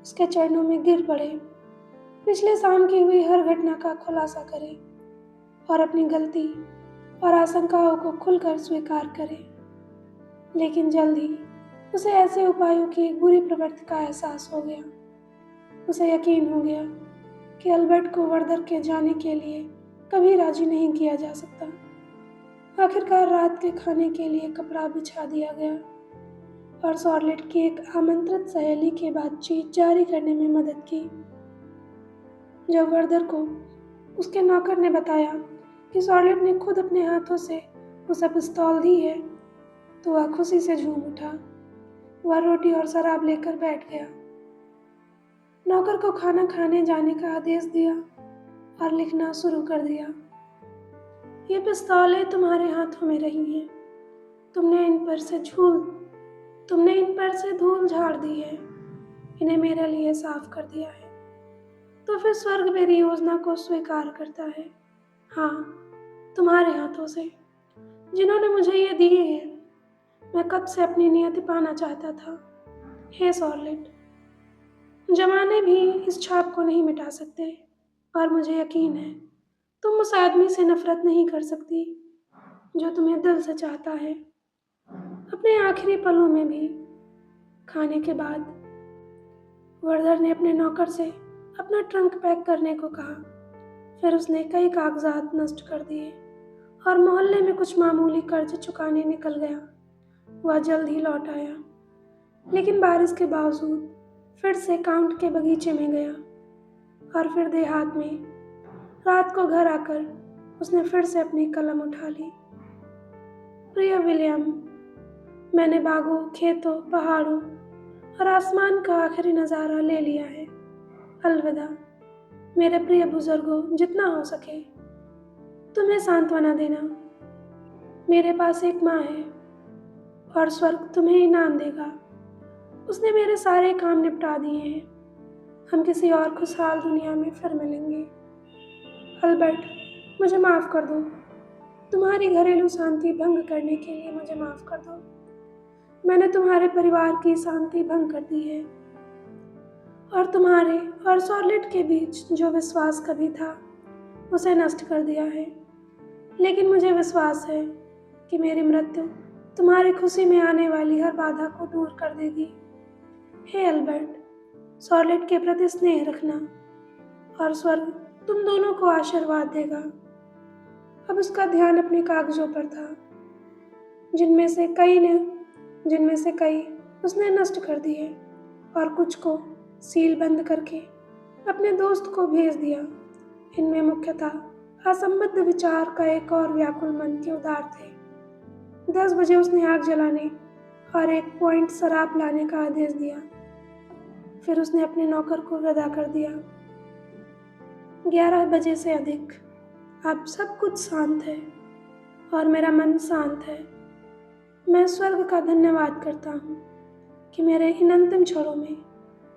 उसके चरणों में गिर पड़े, पिछले शाम की हुई हर घटना का खुलासा करे और अपनी गलती और आशंकाओं को खुलकर स्वीकार करे। लेकिन जल्द ही उसे ऐसे उपायों की एक बुरी प्रवृत्ति का एहसास हो गया। उसे यकीन हो गया कि अल्बर्ट को वर्दर के जाने के लिए कभी राजी नहीं किया जा सकता। आखिरकार रात के खाने के लिए कपड़ा बिछा दिया गया और शार्लेट की एक आमंत्रित सहेली की बातचीत जारी करने में मदद की। जब वर्दर को उसके नौकर ने बताया कि शार्लेट ने खुद अपने हाथों से उसे पिस्तौल दी है तो वह खुशी से झूम उठा। वह रोटी और शराब लेकर बैठ गया, नौकर को खाना खाने जाने का आदेश दिया और लिखना शुरू कर दिया। ये पिस्तौलें तुम्हारे हाथों में रही हैं। तुमने इन पर से धूल झाड़ दी है, इन्हें मेरे लिए साफ कर दिया है। तो फिर स्वर्ग मेरी योजना को स्वीकार करता है। हाँ, तुम्हारे हाथों से, जिन्होंने मुझे ये दिए हैं। मैं कब से अपनी नियति पाना चाहता था। हे सॉर्लेट, जमाने भी इस छाप को नहीं मिटा सकते, और मुझे यकीन है तुम उस आदमी से नफरत नहीं कर सकती जो तुम्हें दिल से चाहता है। अपने आखिरी पलों में भी। खाने के बाद वर्दर ने अपने नौकर से अपना ट्रंक पैक करने को कहा। फिर उसने कई कागजात नष्ट कर दिए और मोहल्ले में कुछ मामूली कर्ज चुकाने निकल गया। वह जल्द ही लौट आया, लेकिन बारिश के बावजूद फिर से काउंट के बगीचे में गया, और फिर देहात में रात को घर आकर उसने फिर से अपनी कलम उठा ली। प्रिय विलियम, मैंने बागों, खेतों, पहाड़ों और आसमान का आखिरी नज़ारा ले लिया है। अलविदा मेरे प्रिय बुजुर्गों, जितना हो सके तुम्हें सांत्वना देना। मेरे पास एक माँ है और स्वर्ग तुम्हें इनाम देगा। उसने मेरे सारे काम निपटा दिए हैं। हम किसी और खुशहाल दुनिया में फिर मिलेंगे। अल्बर्ट, मुझे माफ़ कर दो। तुम्हारी घरेलू शांति भंग करने के लिए मुझे माफ़ कर दो। मैंने तुम्हारे परिवार की शांति भंग कर दी है, और तुम्हारे और सॉर्लेट के बीच जो विश्वास कभी था उसे नष्ट कर दिया है। लेकिन मुझे विश्वास है कि मेरी मृत्यु तुम्हारी खुशी में आने वाली हर बाधा को दूर कर देगी। हे अल्बर्ट, सॉर्लेट के प्रति स्नेह रखना, और स्वर्ग तुम दोनों को आशीर्वाद देगा। अब उसका ध्यान अपने कागजों पर था, जिनमें से कई उसने नष्ट कर दिए और कुछ को सील बंद करके अपने दोस्त को भेज दिया। इनमें मुख्यतः असंबद्ध विचार का एक और व्याकुल मन के उद्गार थे। 10 बजे उसने आग जलाने और 1 पॉइंट शराब लाने का आदेश दिया। फिर उसने अपने नौकर को विदा कर दिया। 11 बजे से अधिक अब सब कुछ शांत है और मेरा मन शांत है। मैं स्वर्ग का धन्यवाद करता हूँ कि मेरे इन अंतिम क्षणों में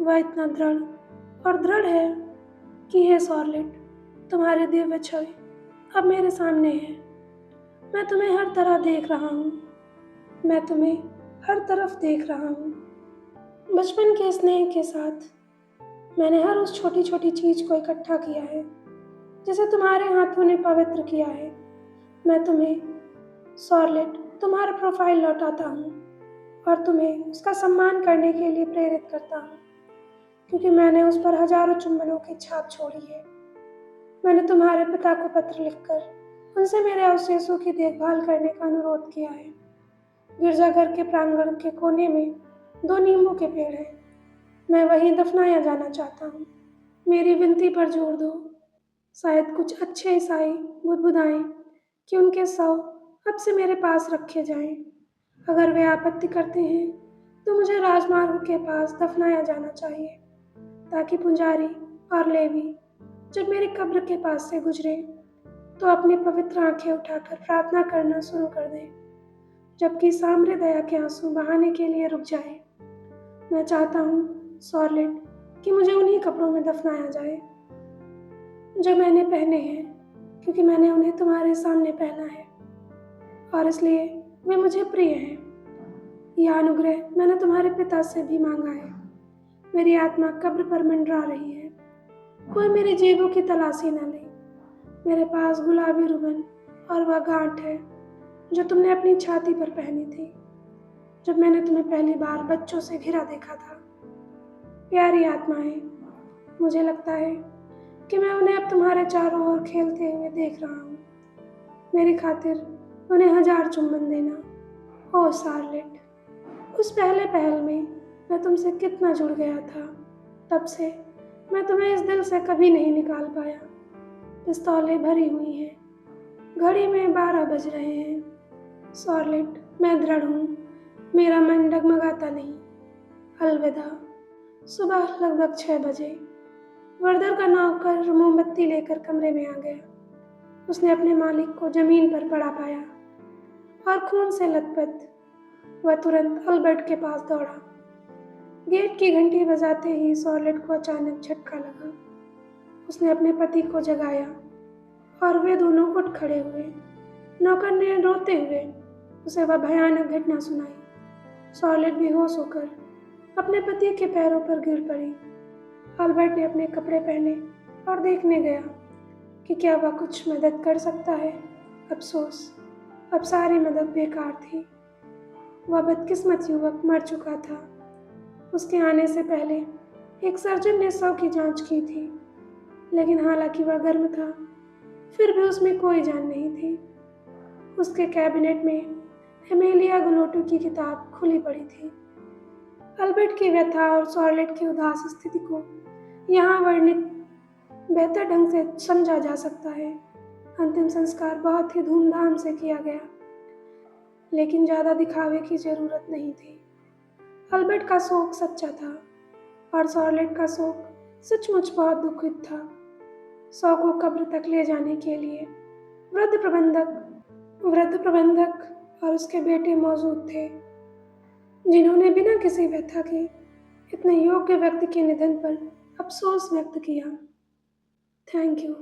वह इतना दृढ़ है कि हे सॉर्लेट, तुम्हारे दिव्य छवि अब मेरे सामने है। मैं तुम्हें हर तरफ देख रहा हूँ। बचपन के स्नेह के साथ मैंने हर उस छोटी छोटी चीज को इकट्ठा किया है जिसे तुम्हारे हाथों ने पवित्र किया है। मैं तुम्हें सॉर्लेट तुम्हारा प्रोफाइल लौटाता हूँ और तुम्हें उसका सम्मान करने के लिए प्रेरित करता हूँ, क्योंकि मैंने उस पर हजारों चुंबनों की छाप छोड़ी है। मैंने तुम्हारे पिता को पत्र लिखकर उनसे मेरे अवशेषों की देखभाल करने का अनुरोध किया है। गिरजाघर के प्रांगण के कोने में 2 नींबू के पेड़ हैं। मैं वहीं दफनाया जाना चाहता हूँ। मेरी विनती पर जोर दो। शायद कुछ अच्छे ईसाई बुदबुदाएं कि उनके शव अब से मेरे पास रखे जाएं। अगर वे आपत्ति करते हैं तो मुझे राजमार्ग के पास दफनाया जाना चाहिए, ताकि पुजारी और लेवी जब मेरी कब्र के पास से गुजरे तो अपनी पवित्र आंखें उठाकर प्रार्थना करना शुरू कर दें, जबकि सामरे दया के आंसू बहाने के लिए रुक जाए। मैं चाहता हूँ सॉर्लेट कि मुझे उन्हीं कपड़ों में दफनाया जाए जो मैंने पहने हैं, क्योंकि मैंने उन्हें तुम्हारे सामने पहना है और इसलिए वे मुझे प्रिय हैं। यह अनुग्रह मैंने तुम्हारे पिता से भी मांगा है। मेरी आत्मा कब्र पर मंडरा रही है। कोई मेरे जेबों की तलाशी न ले। मेरे पास गुलाबी रुबन और वह गांठ है जो तुमने अपनी छाती पर पहनी थी जब मैंने तुम्हें पहली बार बच्चों से घिरा देखा था। प्यारी आत्माएं, मुझे लगता है कि मैं उन्हें अब तुम्हारे चारों ओर खेलते हुए देख रहा हूँ। मेरी खातिर उन्हें 1000 चुंबन देना। ओह सॉर्लेट, उस पहले पहल में मैं तुमसे कितना जुड़ गया था। तब से मैं तुम्हें इस दिल से कभी नहीं निकाल पाया। पिस्तौलें भरी हुई हैं। घड़ी में 12 बज रहे हैं। शॉर्लेट, मैं दृढ़ हूँ, मेरा मन डगमगाता नहीं। अलविदा। सुबह लगभग 6 बजे वर्दर का नौकर मोमबत्ती लेकर कमरे में आ गया। उसने अपने मालिक को जमीन पर पड़ा पाया और खून से लथपथ वह तुरंत अल्बर्ट के पास दौड़ा। गेट की घंटी बजाते ही शॉर्लेट को अचानक झटका लगा। उसने अपने पति को जगाया और वे दोनों उठ खड़े हुए। नौकर ने रोते हुए उसे वह भयानक घटना सुनाई। शॉर्लेट बेहोश होकर अपने पति के पैरों पर गिर पड़ी। अल्बर्ट ने अपने कपड़े पहने और देखने गया कि क्या वह कुछ मदद कर सकता है। अफसोस, अब सारी मदद बेकार थी। वह बदकिस्मत युवक मर चुका था। उसके आने से पहले एक सर्जन ने शव की जांच की थी, लेकिन हालांकि वह गर्म था, फिर भी उसमें कोई जान नहीं थी। उसके कैबिनेट में एमेलिया गलोटो की किताब खुली पड़ी थी। अल्बर्ट की व्यथा और शॉर्लेट की उदास स्थिति को यहाँ वर्णित बेहतर ढंग से समझा जा सकता है। अंतिम संस्कार बहुत ही धूमधाम से किया गया, लेकिन ज़्यादा दिखावे की जरूरत नहीं थी। अल्बर्ट का शोक सच्चा था और शॉर्लेट का शोक सचमुच बहुत दुखित था। शव को कब्र तक ले जाने के लिए वृद्ध प्रबंधक और उसके बेटे मौजूद थे, जिन्होंने बिना किसी व्यथा के इतने योग्य व्यक्ति के निधन पर अफसोस व्यक्त किया। Thank you.